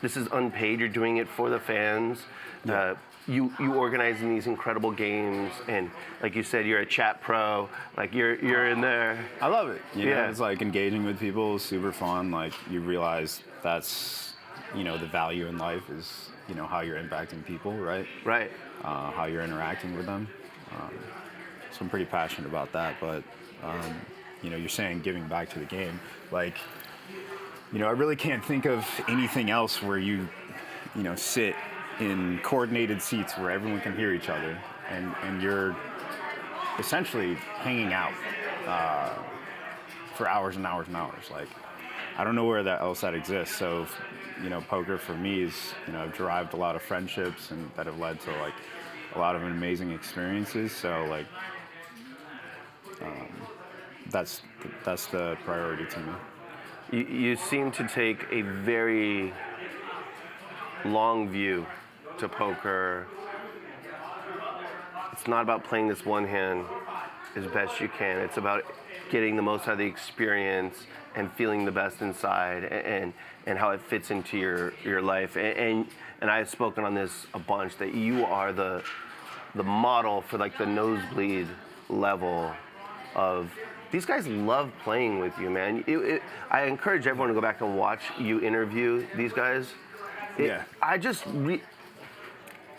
this is unpaid. You're doing it for the fans. Yeah. You organizing these incredible games, and like you said, you're a chat pro. Like you're in there. I love it. You know, it's like engaging with people is super fun. Like, you realize that's, you know, the value in life is, you know, how you're impacting people, right? Right. How you're interacting with them. So I'm pretty passionate about that. But you know, you're saying giving back to the game. Like, you know, I really can't think of anything else where you know, sit in coordinated seats where everyone can hear each other, and you're essentially hanging out for hours and hours and hours. Like, I don't know where else that exists. So, you know, poker for me is, you know, I've derived a lot of friendships and that have led to like a lot of amazing experiences. So like, that's the priority to me. You seem to take a very long view to poker. It's not about playing this one hand as best you can. It's about getting the most out of the experience and feeling the best inside, and how it fits into your life. And I've spoken on this a bunch, that you are the model for like the nosebleed level of, these guys love playing with you, man. I encourage everyone to go back and watch you interview these guys. I just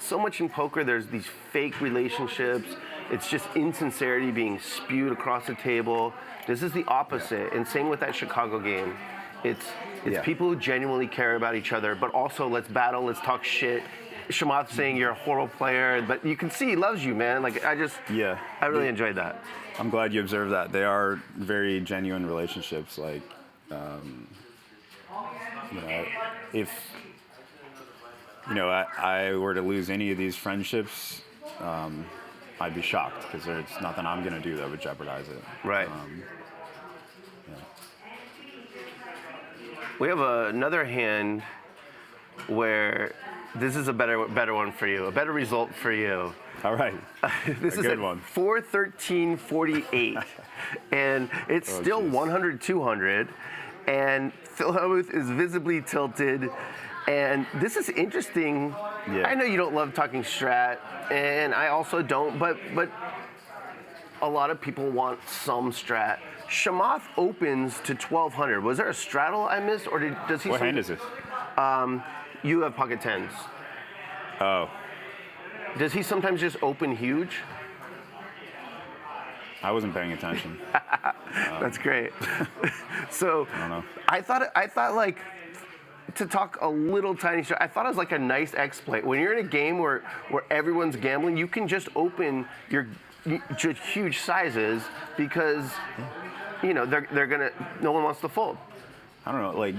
so much in poker, there's these fake relationships. It's just insincerity being spewed across the table. This is the opposite. And same with that Chicago game. It's people who genuinely care about each other, but also let's battle, let's talk shit. Chamath saying you're a horrible player, but you can see he loves you, man. Like, I really enjoyed that. I'm glad you observed that. They are very genuine relationships. Like, you know, if, you know, I were to lose any of these friendships, I'd be shocked, because there's nothing I'm going to do that would jeopardize it. Right. We have another hand where this is a better one for you, a better result for you. All right. This is a good one. 413.48, and it's still 100-200, and Hellmuth is visibly tilted. And this is interesting Yeah. I know you don't love talking strat, and I also don't, but a lot of people want some strat. Hellmuth opens to 1200. Was there a straddle I missed, or does he? What hand is this? You have pocket tens. Oh, Does he sometimes just open huge? I wasn't paying attention. That's great. So I don't know. I thought like, to talk a little tiny strat, I thought it was like a nice exploit. When you're in a game where everyone's gambling, you can just open your just huge sizes because they're gonna, no one wants to fold. I don't know, like,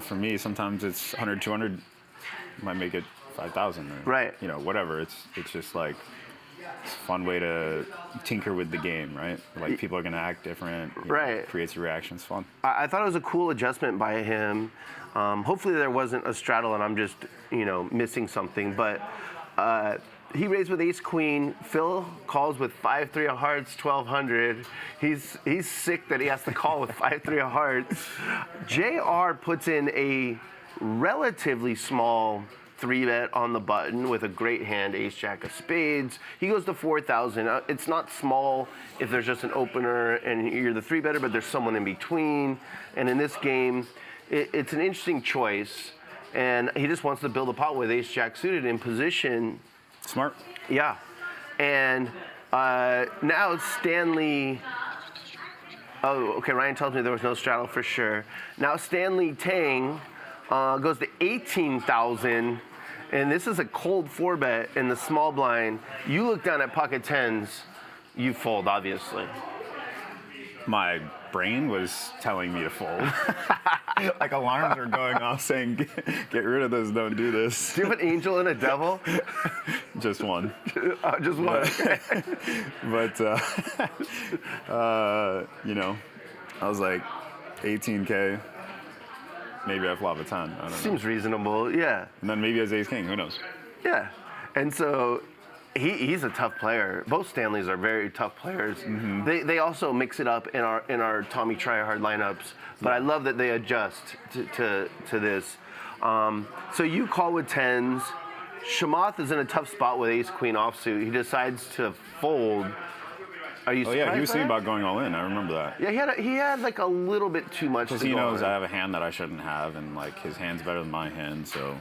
for me, sometimes it's 100, 200, might make it 5,000 or, Right. Whatever. It's just like, it's a fun way to tinker with the game, right? Like, people are going to act different. Right. Creates a reaction. It's fun. I thought it was a cool adjustment by him. Hopefully there wasn't a straddle and I'm just, missing something. But he raised with ace queen. Phil calls with 5-3 of hearts, 1200. He's sick that he has to call with 5-3 of hearts. JR puts in a relatively small 3-bet on the button with a great hand, ace jack of spades. He goes to 4,000. It's not small if there's just an opener and you're the 3-better, but there's someone in between. And in this game, it's an interesting choice. And he just wants to build a pot with ace jack suited in position. Smart. Yeah. And now Stanley. Oh, okay. Ryan tells me there was no straddle for sure. Now Stanley Tang goes to 18,000, and this is a cold 4-bet in the small blind. You look down at pocket tens, you fold, obviously. My brain was telling me to fold. Like, alarms are going off saying, get rid of this, don't do this. Do you have an angel and a devil? Just one. Just one. But, I was like, 18K. Maybe I flop a 10. I don't know. Seems reasonable, yeah. And then maybe as ace king, who knows? Yeah. And so he's a tough player. Both Stanleys are very tough players. Mm-hmm. They also mix it up in our Tommy Tryhard lineups, but I love that they adjust to this. So you call with tens. Hellmuth is in a tough spot with ace queen offsuit. He decides to fold. Are you surprised? Yeah, he was thinking about going all in. I remember that. Yeah, he had like a little bit too much. Because he knows I have a hand that I shouldn't have, and like his hand's better than my hand. So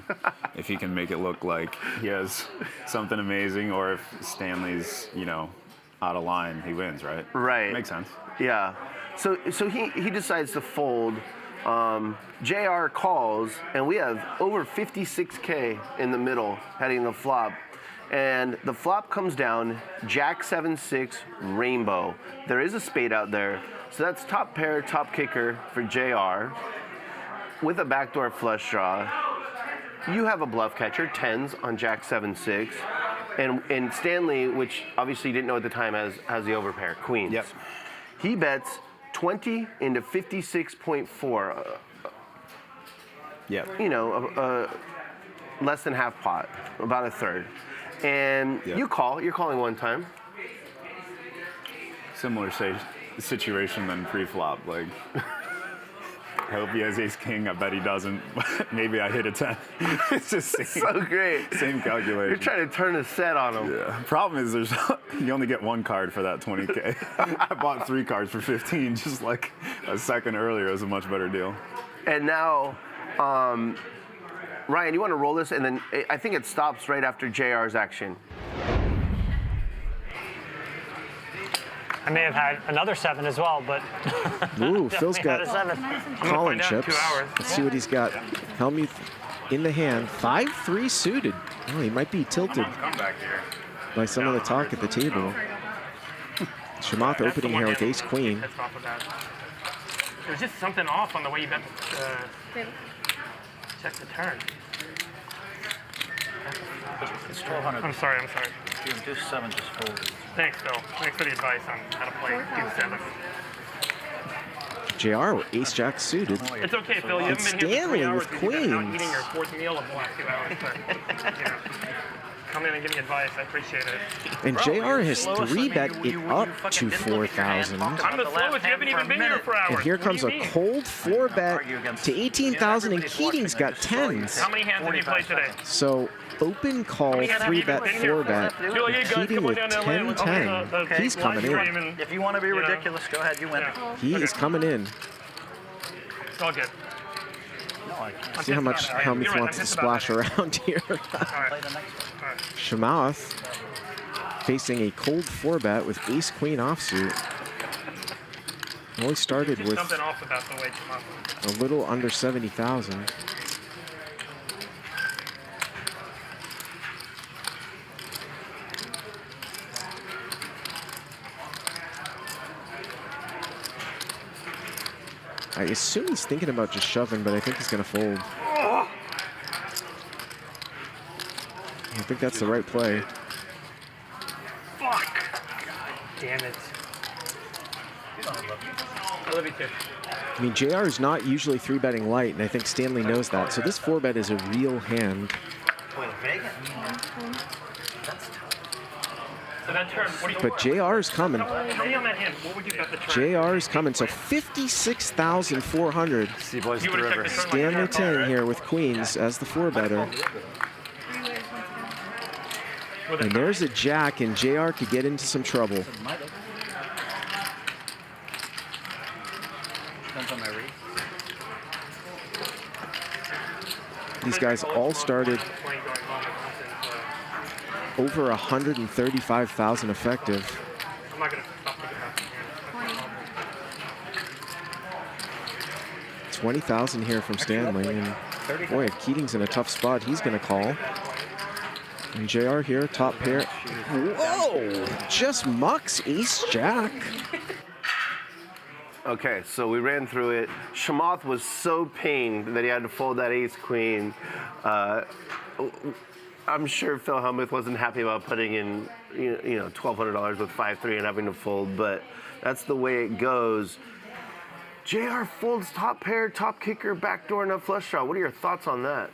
if he can make it look like he has something amazing, or if Stanley's out of line, he wins, right? Right. Makes sense. Yeah. So he decides to fold. JR calls, and we have over 56K in the middle heading the flop. And the flop comes down, Jack 7-6, rainbow. There is a spade out there, so that's top pair, top kicker for JR with a backdoor flush draw. You have a bluff catcher, tens on Jack 7-6, and Stanley, which obviously you didn't know at the time, has the overpair, queens. Yep. He bets 20 into 56.4. Yep. Less than half pot, about a third. And Yep. you're calling one time. Similar situation than pre-flop. Like, I hope he has ace king. I bet he doesn't. Maybe I hit a 10. It's just So great. Same calculation. You're trying to turn a set on him. Yeah. Problem is, you only get one card for that 20K. I bought 3 cards for 15, just like a second earlier. It was a much better deal. And now, Ryan, you want to roll this, and then I think it stops right after JR's action. I may have had another 7 as well, but Ooh, Phil's got had a 7. calling chips. Let's see what he's got. Hellmuth in the hand. 5-3 suited. Oh, he might be tilted by some of the talk at the table. Hellmuth opening here with ace queen. There's just something off on the way you bet check the turn. It's 1200. I'm sorry. You can do 7, just fold. Thanks, Phil. Thanks for the advice on how to play do 7. JR with ace jack suited. It's okay, Phil. You And haven't been here for 3 Stanley hours with because you've been out queens. eating your 4th meal of the last 2 hours. But, come in and give me advice. I appreciate it. And JR has 3-bet it up to 4,000. I'm the slowest. You haven't even been here for hours. And here What comes do a you mean? cold 4-bet to 18,000, and Keating's got tens. How many hands did you play today? So open call 3-bet, 4-bet. Keating with 10-10. He's coming in. If you want to be ridiculous, go ahead, you win. He is coming in. It's all good. See how much Hellmuth wants to splash around here. Hellmuth facing a cold 4-bet with ace-queen offsuit. Only started with Something off about the way Hellmuth. a little under 70,000. I assume he's thinking about just shoving, but I think he's going to fold. I think that's the right play. Fuck! Damn it. I love you too. I mean, JR is not usually 3-betting light, and I think Stanley knows that. So this 4-bet is a real hand. So that turn, what do you But JR is coming. Tell me on that hand, what would you bet the turn? JR is coming. So 56,400. See boys You the would've river. checked the turn Stanley like Tang here with queens as the 4-better. And there's a jack, and JR could get into some trouble. These guys all started over 135,000 effective. I'm not gonna stop thinking about it. 20,000 here from Stanley, and boy, if Keating's in a tough spot, he's gonna call. And JR here, top pair. Whoa! Just mucks ace-jack. Okay, so we ran through it. Hellmuth was so pained that he had to fold that ace-queen. I'm sure Phil Hellmuth wasn't happy about putting in, you know, $1,200 with 5-3 and having to fold, but that's the way it goes. JR folds top pair, top kicker, backdoor, no flush draw. What are your thoughts on that?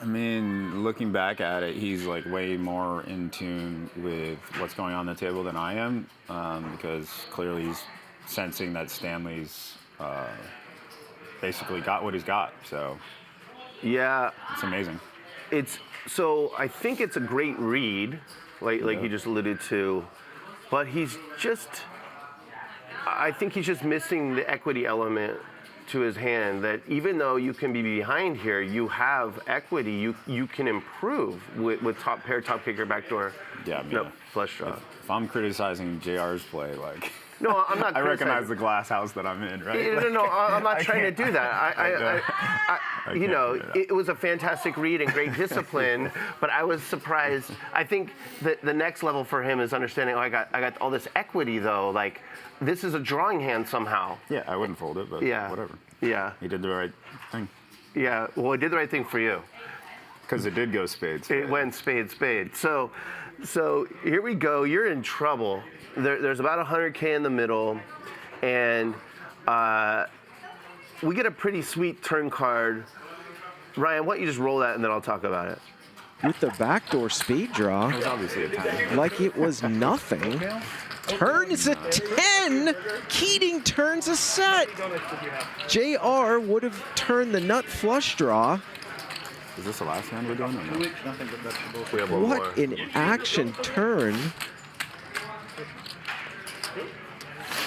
I mean, looking back at it, he's like way more in tune with what's going on the table than I am, because clearly he's sensing that Stanley's basically got what he's got. So yeah, it's amazing. So I think it's a great read, like he just alluded to, but I think he's just missing the equity element to his hand, that even though you can be behind here, you have equity, you can improve with top pair, top kicker, backdoor, yeah, I mean, no, flush draw. If I'm criticizing JR's play, like, no, I'm not. I recognize the glass house that I'm in, right? No, I'm not trying to do that. You know, it was a fantastic read and great discipline, but I was surprised. I think that the next level for him is understanding. Oh, I got all this equity though. Like, this is a drawing hand somehow. Yeah, I wouldn't fold it, but yeah, whatever. Yeah. He did the right thing. Yeah, well, it did the right thing for you. Because it did go spade. It went spade. So here we go. You're in trouble. There's about 100K in the middle, and we get a pretty sweet turn card. Ryan, why don't you just roll that and then I'll talk about it. With the backdoor spade draw, It was obviously a 10. like it was nothing. Turns a 10. Keating turns a set. JR would have turned the nut flush draw. Is this the last hand we're doing? Or no? We have one more. What an action turn.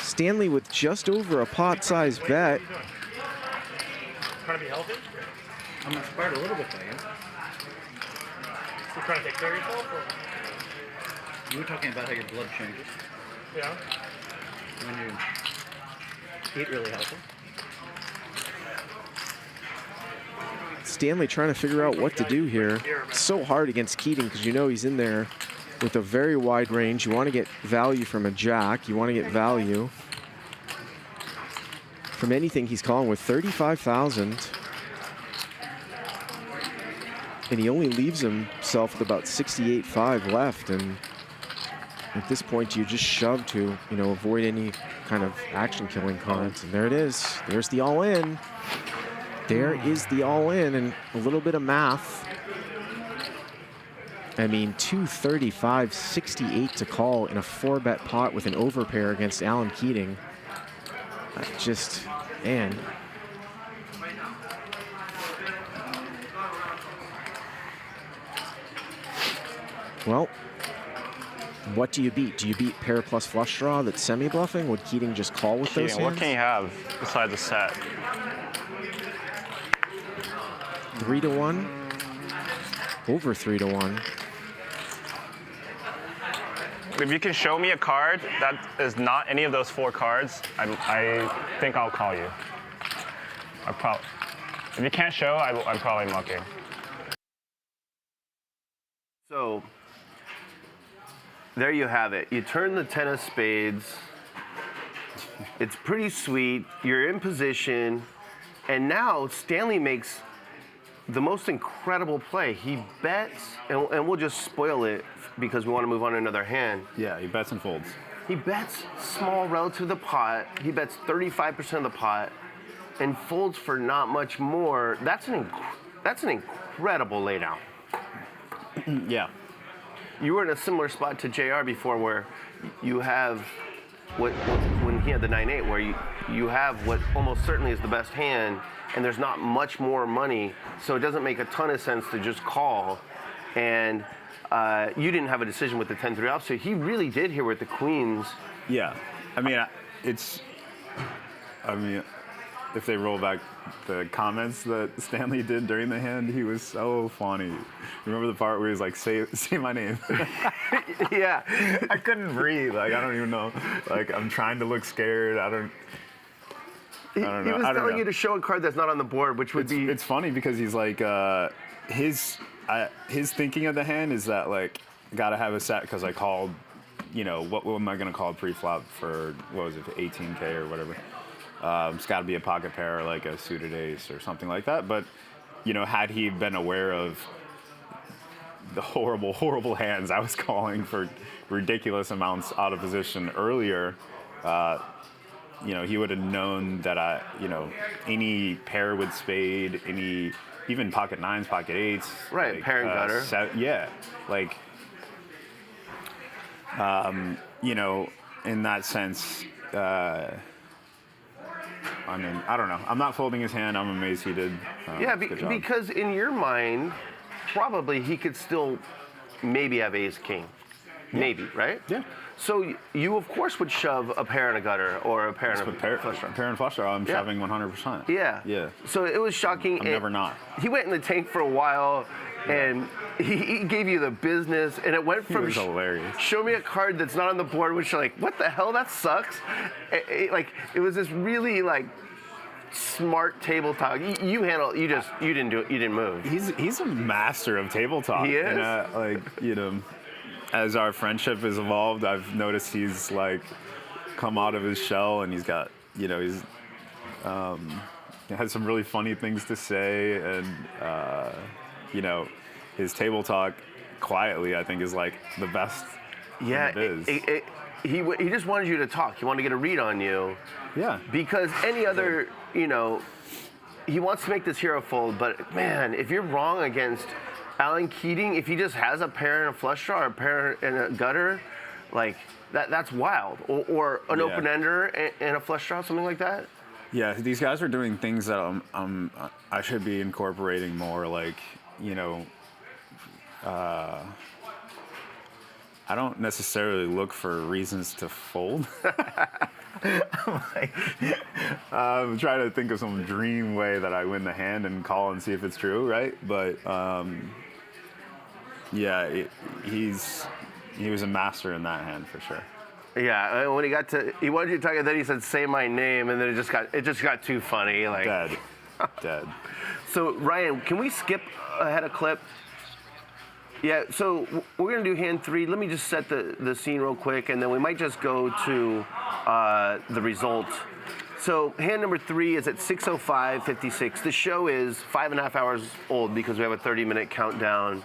Stanley with just over a pot-sized bet. Trying to be healthy? I'm inspired a little bit by you. You trying to take care of yourself? Or? You were talking about how your blood changes Yeah. when you eat really healthy. Stanley trying to figure out what to do here. So hard against Keating because you know he's in there with a very wide range. You want to get value from a jack. You want to get value from anything he's calling with 35,000. And he only leaves himself with about 68.5 left. And at this point, you just shove to, you know, avoid any kind of action killing cards. And there it is. There's the all-in. There is the all-in and a little bit of math. I mean, 235.68 to call in a 4-bet pot with an overpair against Alan Keating. Just, man. Well, what do you beat? Do you beat pair plus flush draw that's semi-bluffing? Would Keating just call with those Keating, hands? what can you have besides a set? 3-1. Over 3-1. If you can show me a card that is not any of those 4 cards, I think I'll call you. If you can't show, I'm probably mucking. So there you have it. You turn the 10 of spades. It's pretty sweet. You're in position. And now Stanley makes the most incredible play. He bets, and we'll just spoil it because we want to move on to another hand. Yeah, he bets and folds. He bets small relative to the pot. He bets 35% of the pot and folds for not much more. That's an incredible laydown. Yeah. You were in a similar spot to JR before where you have when he had the 9-8 where you have what almost certainly is the best hand and there's not much more money, so it doesn't make a ton of sense to just call. And you didn't have a decision with the 10-3 off, so he really did here with the queens. Yeah. I mean, if they roll back the comments that Stanley did during the hand, he was so funny. Remember the part where he was like, say my name? Yeah. I couldn't breathe. Like, I don't even know. Like, I'm trying to look scared. I don't know. He was telling you to show a card that's not on the board, which would be... It's funny because he's like, his thinking of the hand is that, like, gotta have a set because I called, what am I going to call pre-flop for, what was it, 18K or whatever. It's got to be a pocket pair, like a suited ace or something like that. But, had he been aware of the horrible, horrible hands I was calling for ridiculous amounts out of position earlier, he would have known that any pair with spade, even pocket nines, pocket eights. Right, like, pair and gutter. Yeah, like, in that sense, I don't know. I'm not folding his hand. I'm amazed he did. Yeah, good job. because in your mind, probably he could still maybe have ace king. Maybe, right? Yeah. So you, of course, would shove a pair and a gutter or a pair and a flush draw. Pair and flush draw, I'm shoving 100%. Yeah. Yeah. So it was shocking. I'm never not. He went in the tank for a while, and he gave you the business, and it went from It was hilarious. Show me a card that's not on the board, which you're like, what the hell? That sucks. It was this really smart table talk. You didn't do it. You didn't move. He's a master of table talk. He is. And, as our friendship has evolved, I've noticed he's come out of his shell, and he's got, he has some really funny things to say, and his table talk quietly, I think, is the best. Yeah, in the biz. he just wanted you to talk. He wanted to get a read on you. Yeah. Because any other, he wants to make this hero fold, but man, if you're wrong against Alan Keating, if he just has a pair and a flush draw or a pair and a gutter, that's wild. Or an open ender and a flush draw, something like that. Yeah, these guys are doing things that I should be incorporating more. I don't necessarily look for reasons to fold. I'm trying to think of some dream way that I win the hand and call and see if it's true, right? But he was a master in that hand for sure. Yeah, when he wanted you to talk, and then he said, "Say my name," and then it just got too funny. Dead. So Ryan, can we skip ahead a clip? Yeah, so we're going to do hand 3. Let me just set the scene real quick, and then we might just go to the result. So hand number 3 is at 6:05:56. The show is 5.5 hours old because we have a 30-minute countdown.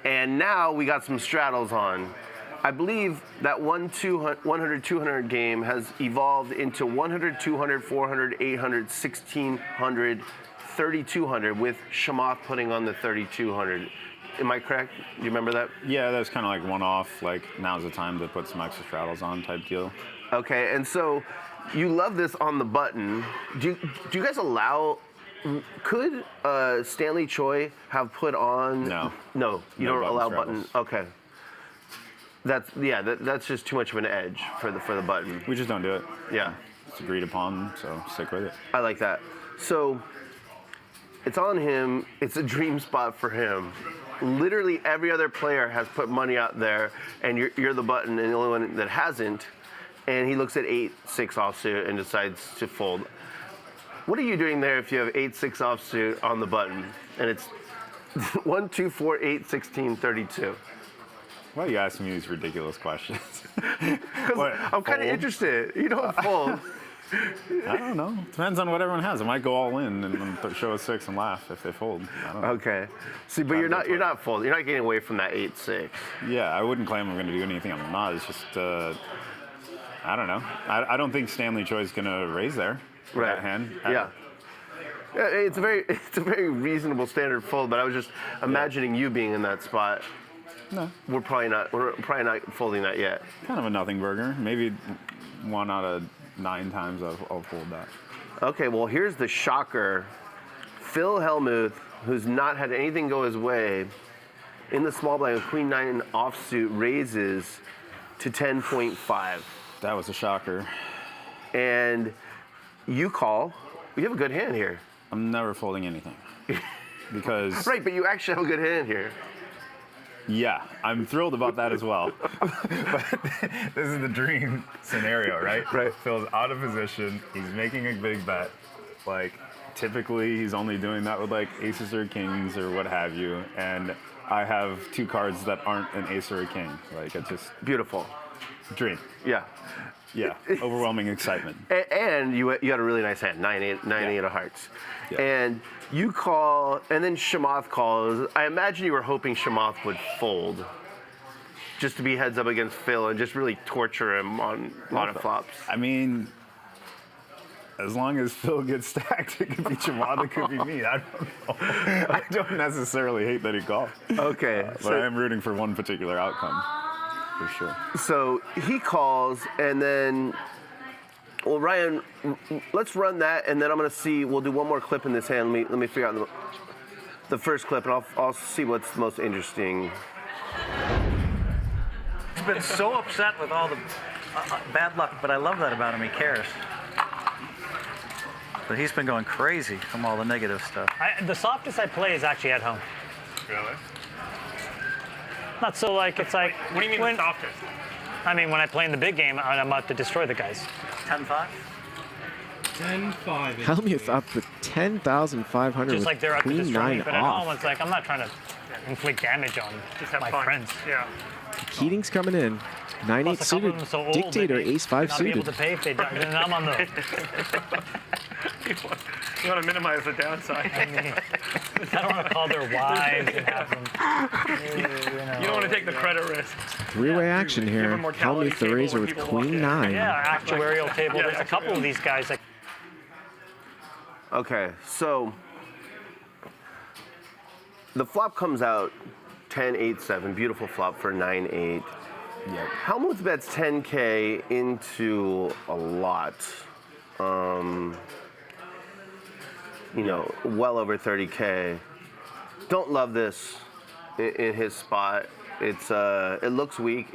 And now we got some straddles on. I believe that 100-200 game has evolved into 100, 200, 400, 800, 1600, 3200 with Hellmuth putting on the 3200. Am I correct? Do you remember that? Yeah, that was kind of one-off, now's the time to put some extra straddles on type deal. Okay, and so you love this on the button. Do you guys allow, could Stanley Choi have put on? No. No, you don't allow straddles. button. Okay. That's just too much of an edge for the button. We just don't do it. Yeah. It's agreed upon, so stick with it. I like that. So it's on him. It's a dream spot for him. Literally every other player has put money out there, and you're the button and the only one that hasn't. And he looks at 8-6 offsuit and decides to fold. What are you doing there if you have 8-6 offsuit on the button and it's 1, 2, 4, 8, 16, 32? Why are you asking me these ridiculous questions? Because I'm kind of interested. You don't fold. I don't know. Depends on what everyone has. I might go all in and then show a 6 and laugh if they fold. I don't know. Okay. See, but you're not folding. You're not getting away from that 8-6. Yeah, I wouldn't claim I'm going to do anything. I'm not. It's just I don't know. I don't think Stanley Choi's going to raise there. With that hand. Yeah. It's a very reasonable standard fold, but I was just imagining you being in that spot. No. We're probably not folding that yet. Kind of a nothing burger. Maybe 1 out of 9 times I'll fold that. Okay, well here's the shocker. Phil Hellmuth, who's not had anything go his way, in the small blind with Queen 9 offsuit raises to 10.5. That was a shocker. And you call. You have a good hand here. I'm never folding anything. Because... Right, but you actually have a good hand here. Yeah, I'm thrilled about that as well. But this is the dream scenario, right? Right. Phil's out of position. He's making a big bet. Like, typically, he's only doing that with, like, aces or kings or what have you. And I have 2 cards that aren't an ace or a king. Like, it's just... Beautiful. Dream. Yeah. Yeah, overwhelming excitement. And you had a really nice hand, 9-8 of hearts. Yeah. And you call, and then Chamath calls. I imagine you were hoping Chamath would fold, just to be heads up against Phil and just really torture him on a lot of flops. I mean, as long as Phil gets stacked, it could be Chamath, it could be me. I don't know. I don't necessarily hate that he called. Okay. But I am rooting for one particular outcome. For sure. So he calls, and then, well, Ryan, let's run that, and then I'm going to see. We'll do one more clip in this hand. Let me figure out the first clip, and I'll see what's the most interesting. He's been so upset with all the bad luck, but I love that about him. He cares. But he's been going crazy from all the negative stuff. The softest I play is actually at home. Really? Not so like it's like. What do you mean the softest? I mean, when I play in the big game, I'm out to destroy the guys. 10-5. 10-5. Hellmuth up with 10,500. Just like they're out to Queen destroy 9 me, but off. at home it's like I'm not trying to inflict damage on my friends. Yeah. Keating's coming in. 9-8 Plus, a couple suited. of them so old, Dictator, they may ace 5 not be able suited. to pay if they don't. Then I'm on the. You want to minimize the downside. I don't want to call their wives and have them. You don't want to take the credit risk. 3-way action here. Hellmuth the raiser with Queen 9. Yeah, actuarial table. There's a couple of these guys that. Okay, so the flop comes out 10-8-7. Beautiful flop for 9-8. Yep. Hellmuth bets 10K into a lot. Well over 30K. Don't love this in his spot. It looks weak.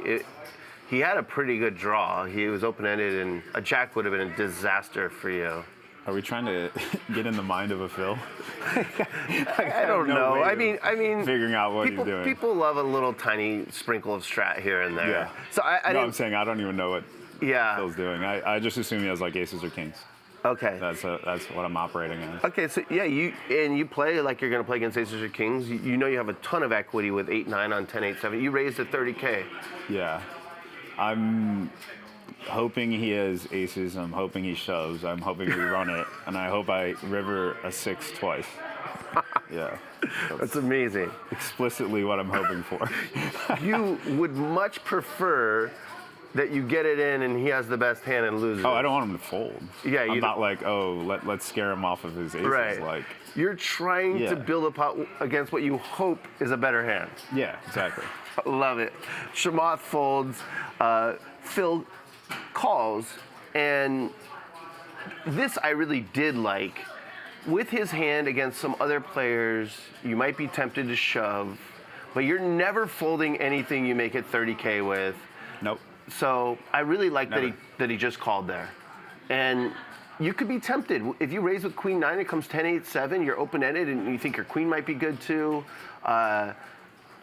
He had a pretty good draw. He was open-ended, and a jack would have been a disaster for you. Are we trying to get in the mind of a Phil? I don't know. I mean, figuring out what he's doing. People love a little tiny sprinkle of strat here and there. Yeah. So I'm saying I don't even know what Yeah. Phil's doing. I just assume he has like aces or kings. Okay. That's what I'm operating in. Okay, so yeah, you play like you're gonna play against aces or kings. You know you have a ton of equity with 8-9 on 10-8-7. You raised to 30K. Yeah. I'm hoping he has aces. I'm hoping he shoves. I'm hoping we run it, and I hope I river a 6 twice. Yeah. That's amazing. Explicitly what I'm hoping for. You would much prefer that you get it in and he has the best hand and loses. Oh, I don't want him to fold. Yeah, I'm not like, let's scare him off of his aces. Right. Like, you're trying to build up against what you hope is a better hand. Yeah, exactly. Love it. Chamath folds. Phil calls, and this I really did like. With his hand against some other players, you might be tempted to shove. but you're never folding anything you make it 30K with. Nope. So I really like Never. that he just called there. And you could be tempted. If you raise with Queen 9, it comes 10-8-7, you're open-ended, and you think your Queen might be good too.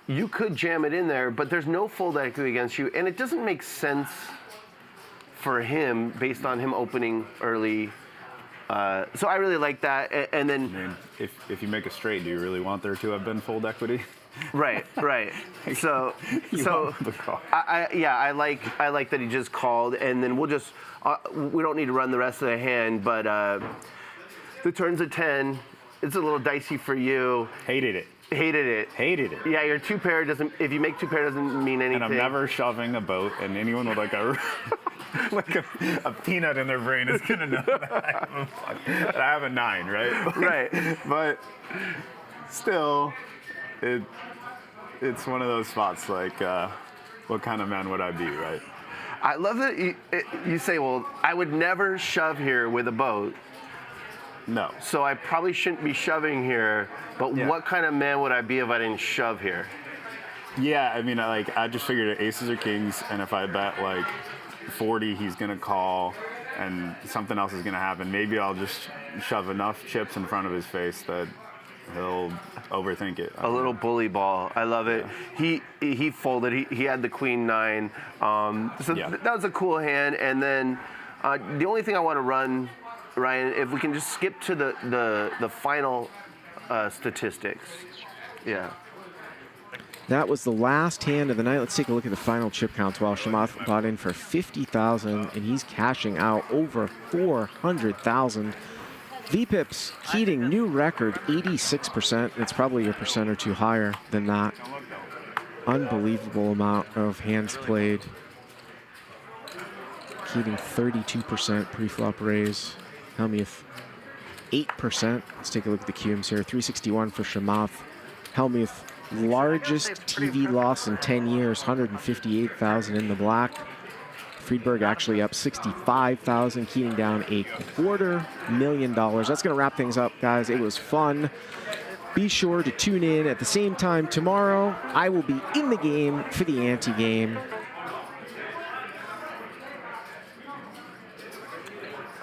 You could jam it in there, but there's no fold equity against you, and it doesn't make sense for him based on him opening early. So I really like that. And then, I mean, if you make a straight, do you really want there to have been fold equity? right. So want the call. I like that he just called, and then we'll just we don't need to run the rest of the hand, but the turn's a 10. It's a little dicey for you. Hated it. Yeah, your two pair doesn't. If you make two pair, doesn't mean anything. And I'm never shoving a boat, and anyone with like a a peanut in their brain is gonna know that I have a 9, right? Right. But still, it's one of those spots like, what kind of man would I be, right? I love that you say, well, I would never shove here with a boat. No. So I probably shouldn't be shoving here, but what kind of man would I be if I didn't shove here? Yeah, I mean, I just figured aces or kings, and if I bet like 40, he's gonna call, and something else is gonna happen. Maybe I'll just shove enough chips in front of his face that he'll overthink it. A little bully ball. I love it. Yeah. He folded. He had the Queen 9. That was a cool hand. And then the only thing I want to run, Ryan, if we can just skip to the final statistics. Yeah. That was the last hand of the night. Let's take a look at the final chip counts. While Hellmuth got in for 50,000, and he's cashing out over 400,000. VPIPs, Keating, new record, 86%. It's probably a percent or two higher than that. Unbelievable amount of hands played. Keating, 32% pre-flop raise. Hellmuth, 8%. Let's take a look at the QMs here. 361 for Hellmuth. Hellmuth, largest TV loss in 10 years, 158,000 in the black. Friedberg actually up 65,000, Keating down $250,000. That's going to wrap things up, guys. It was fun. Be sure to tune in at the same time tomorrow. I will be in the game for the ante-game.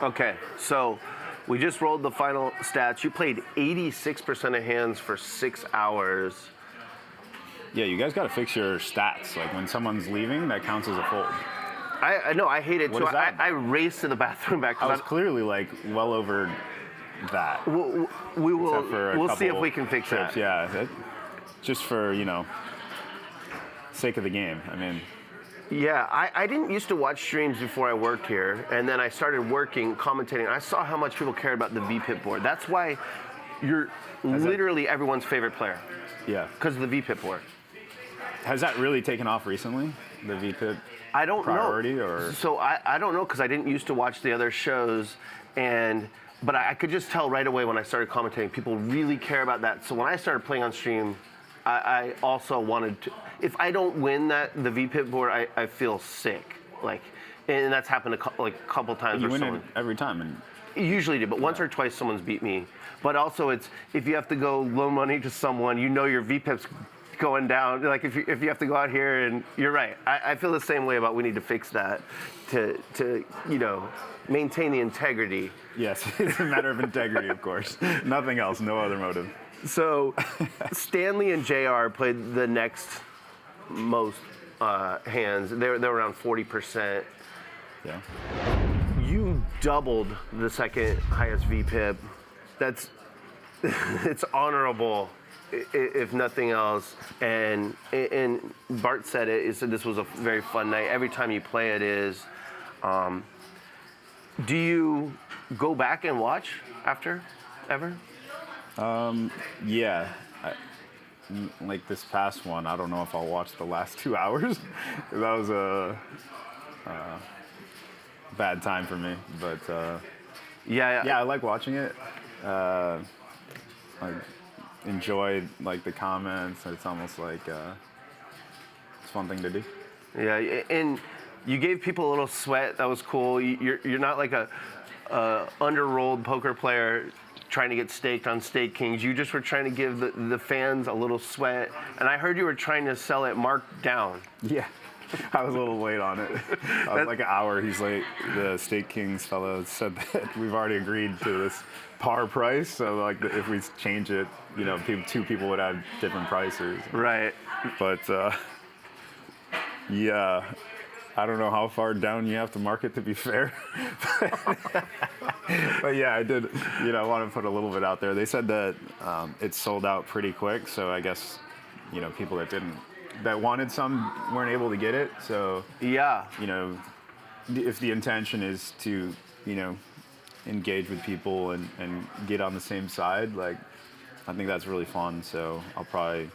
Okay, so we just rolled the final stats. You played 86% of hands for 6 hours. Yeah, you guys got to fix your stats. Like when someone's leaving, that counts as a fold. I know, I hate it too. I raced to the bathroom back. I was clearly like well over that. We'll see if we can fix trips. that. Yeah, just for, sake of the game. I mean. Yeah, I didn't used to watch streams before I worked here, and then I started working, commentating. I saw how much people care about the VPIP board. That's why you're literally everyone's favorite player. Yeah. Because of the VPIP board. Has that really taken off recently, the VPIP? I don't priority, know. Or? So I don't know, because I didn't used to watch the other shows, but I could just tell right away when I started commentating, people really care about that. So when I started playing on stream, I also wanted to. If I don't win the VPIP board, I feel sick. And that's happened a couple times. You win it every time. And usually do, but once or twice someone's beat me. But also, it's if you have to go loan money to someone, your VPIP's going down. Like if you have to go out here, and you're right. I feel the same way about we need to fix that to maintain the integrity. Yes, it's a matter of integrity, of course. Nothing else, no other motive. So Stanley and JR played the next most hands. They're around 40%. Yeah. You doubled the second highest VPIP. It's honorable, if nothing else. And Bart said it. He said this was a very fun night. Every time you play it is. Do you go back and watch after, ever? Yeah. Like this past one, I don't know if I'll watch the last 2 hours. That was a bad time for me, but yeah, I like watching it. I enjoy the comments. It's almost like it's a fun thing to do. Yeah, and you gave people a little sweat. That was cool. You're not like a underrolled poker player trying to get staked on Stake Kings. You just were trying to give the fans a little sweat. And I heard you were trying to sell it marked down. Yeah. I was a little late on it. I was like an hour. He's late. The Stake Kings fellow said that we've already agreed to this par price. So like if we change it, you know, two people would have different prices. Right. But yeah, I don't know how far down you have to market to be fair. But yeah, I did, you know, I want to put a little bit out there. They said that it sold out pretty quick. So I guess, you know, people that wanted some weren't able to get it. So yeah, you know, if the intention is to, you know, engage with people and get on the same side, like, I think that's really fun. So I'll probably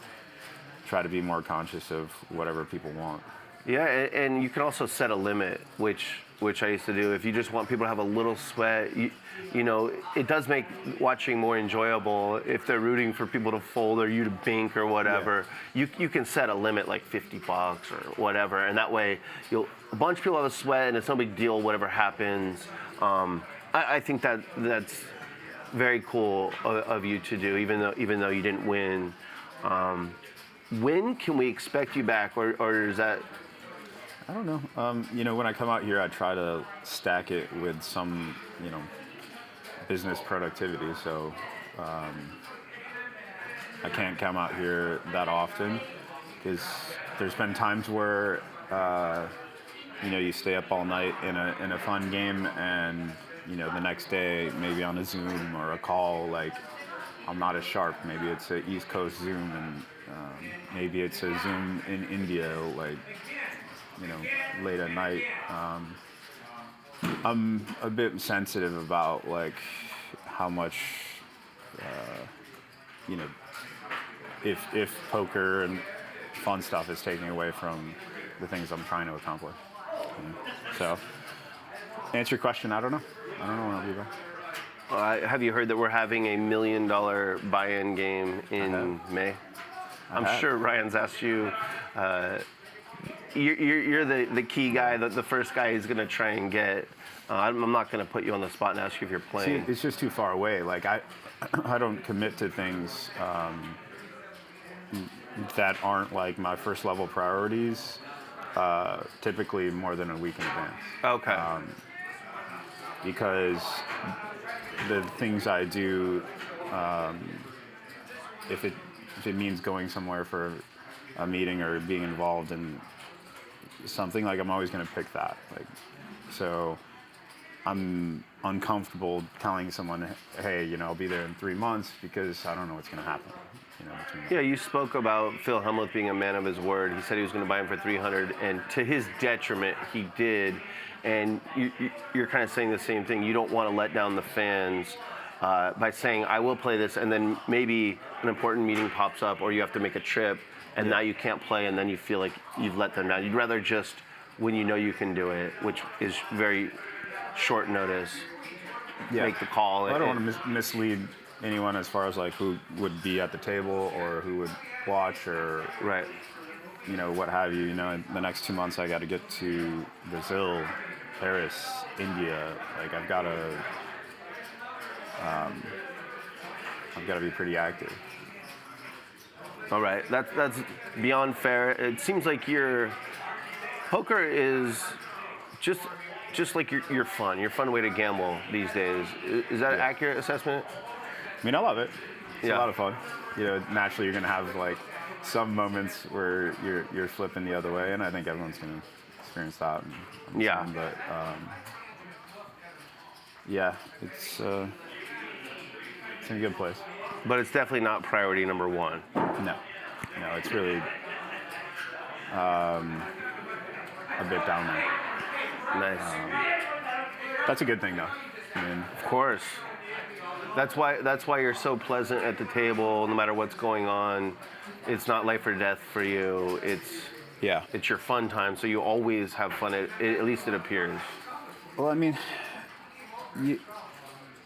try to be more conscious of whatever people want. Yeah, and you can also set a limit, which I used to do. If you just want people to have a little sweat, you know, it does make watching more enjoyable. If they're rooting for people to fold or you to bink or whatever, you can set a limit like $50 or whatever, and that way a bunch of people have a sweat and it's no big deal whatever happens. I think that's very cool of you to do, even though you didn't win. When can we expect you back, or is that? I don't know. You know, when I come out here, I try to stack it with some, you know, business productivity. So I can't come out here that often because there's been times where, you know, you stay up all night in a fun game, and you know, the next day maybe on a Zoom or a call, like, I'm not as sharp. Maybe it's an East Coast Zoom, and maybe it's a Zoom in India, like, you know, late at night. I'm a bit sensitive about, like, how much, you know, if poker and fun stuff is taking away from the things I'm trying to accomplish. So, answer your question, I don't know. I don't know when I'll be back. Have you heard that we're having a $1 million buy-in game in May? I'm sure Ryan's asked you. You're the key guy, the first guy he's going to try and get. I'm not going to put you on the spot and ask you if you're playing. See, it's just too far away. Like, I don't commit to things that aren't like my first level priorities. Typically more than a week in advance. Okay. Because the things I do, if it means going somewhere for a meeting or being involved in something, like, I'm always going to pick that. Like, so I'm uncomfortable telling someone, hey, you know, I'll be there in 3 months, because I don't know what's going to happen. You know, yeah, you spoke about Phil Hellmuth being a man of his word. He said he was going to buy him for $300, and to his detriment, he did. And you're kind of saying the same thing. You don't want to let down the fans by saying, I will play this, and then maybe an important meeting pops up, or you have to make a trip, and now you can't play, and then you feel like you've let them down. You'd rather just, when you know you can do it, which is very short notice, make the call. Well, I don't want to mislead anyone as far as, like, who would be at the table or who would watch, or you know, what have you. You know, in the next 2 months I got to get to Brazil, Paris, India. Like, I've got to be pretty active. All right, that's beyond fair. It seems like your poker is just like your fun. Your fun way to gamble these days. Is that an accurate assessment? I mean, I love it. It's a lot of fun. You know, naturally you're gonna have, like, some moments where you're flipping the other way, and I think everyone's gonna experience that. Fun, but yeah, it's in a good place. But it's definitely not priority number one. No, it's really a bit down there. Nice. That's a good thing, though. I mean, of course. That's why you're so pleasant at the table, no matter what's going on. It's not life or death for you. It's your fun time, so you always have fun. At least it appears. Well, I mean,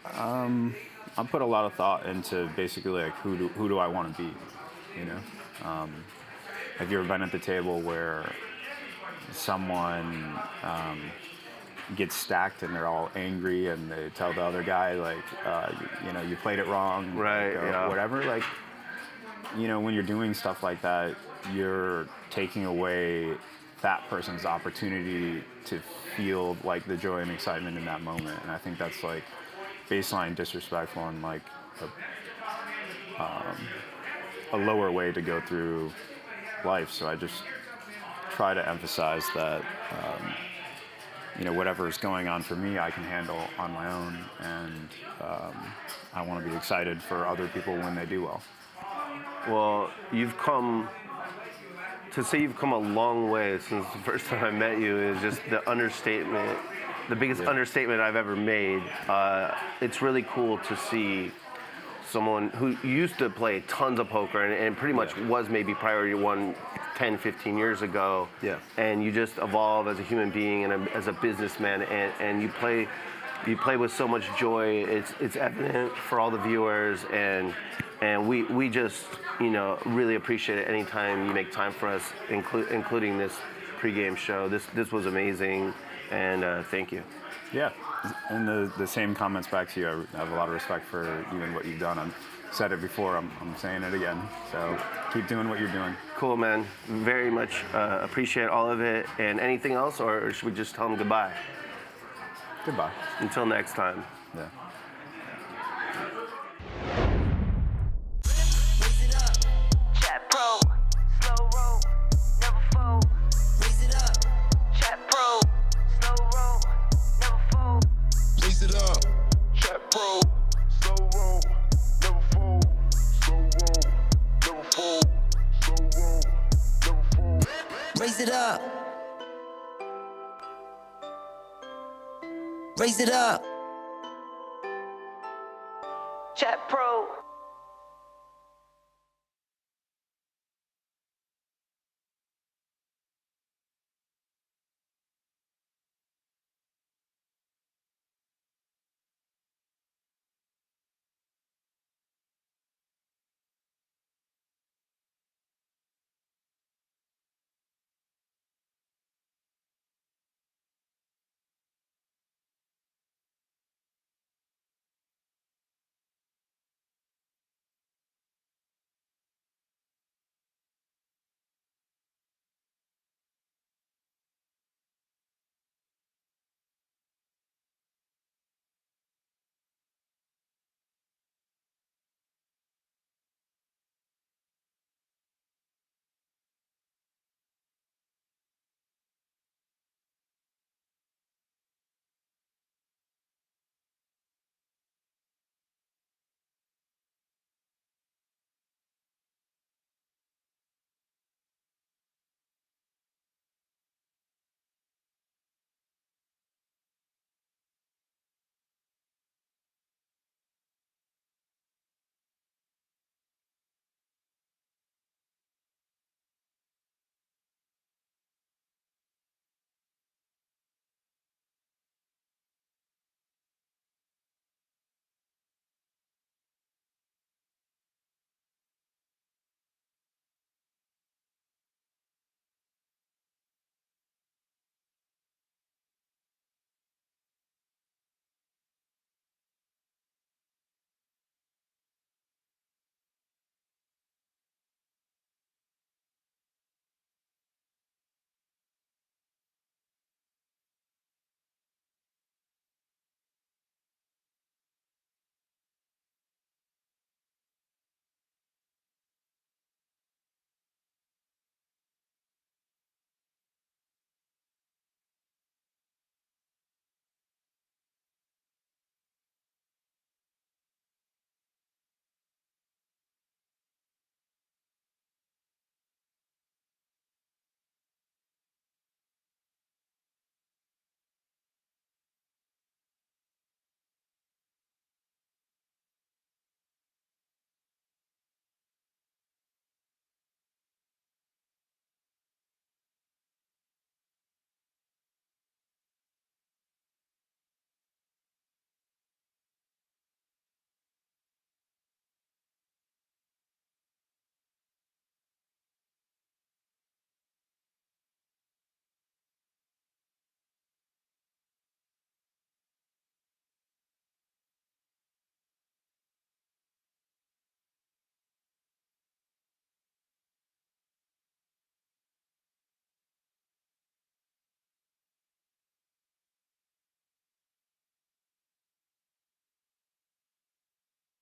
I put a lot of thought into basically, like, who do I want to be, you know? Have you ever been at the table where someone get stacked and they're all angry and they tell the other guy like, you played it wrong, right? Or whatever. Like, when you're doing stuff like that, you're taking away that person's opportunity to feel like the joy and excitement in that moment. And I think that's like baseline disrespectful and like a lower way to go through life. So I just try to emphasize that, whatever is going on for me, I can handle on my own. And I want to be excited for other people when they do well. Well, you've come a long way since the first time I met you is just the understatement, the biggest understatement I've ever made. It's really cool to see someone who used to play tons of poker and pretty much was maybe priority one 10, 15 years ago. Yeah. And you just evolve as a human being and as a businessman, and you play with so much joy. It's evident for all the viewers, and we just really appreciate it anytime you make time for us, including this pregame show. This was amazing, and thank you. Yeah, and the same comments back to you. I have a lot of respect for you and what you've done. I've said it before, I'm saying it again. So keep doing what you're doing. Cool, man. Very much appreciate all of it. And anything else, or should we just tell them goodbye? Goodbye. Until next time. Yeah. Raise it up, chat pro, slow roll, never fold. Raise it up, chat pro, slow roll, never fold. Raise it up, chat pro, slow roll, never fold. Slow roll, never fold. Slow roll, never fold. Raise it up. Raise it up. Chat pro.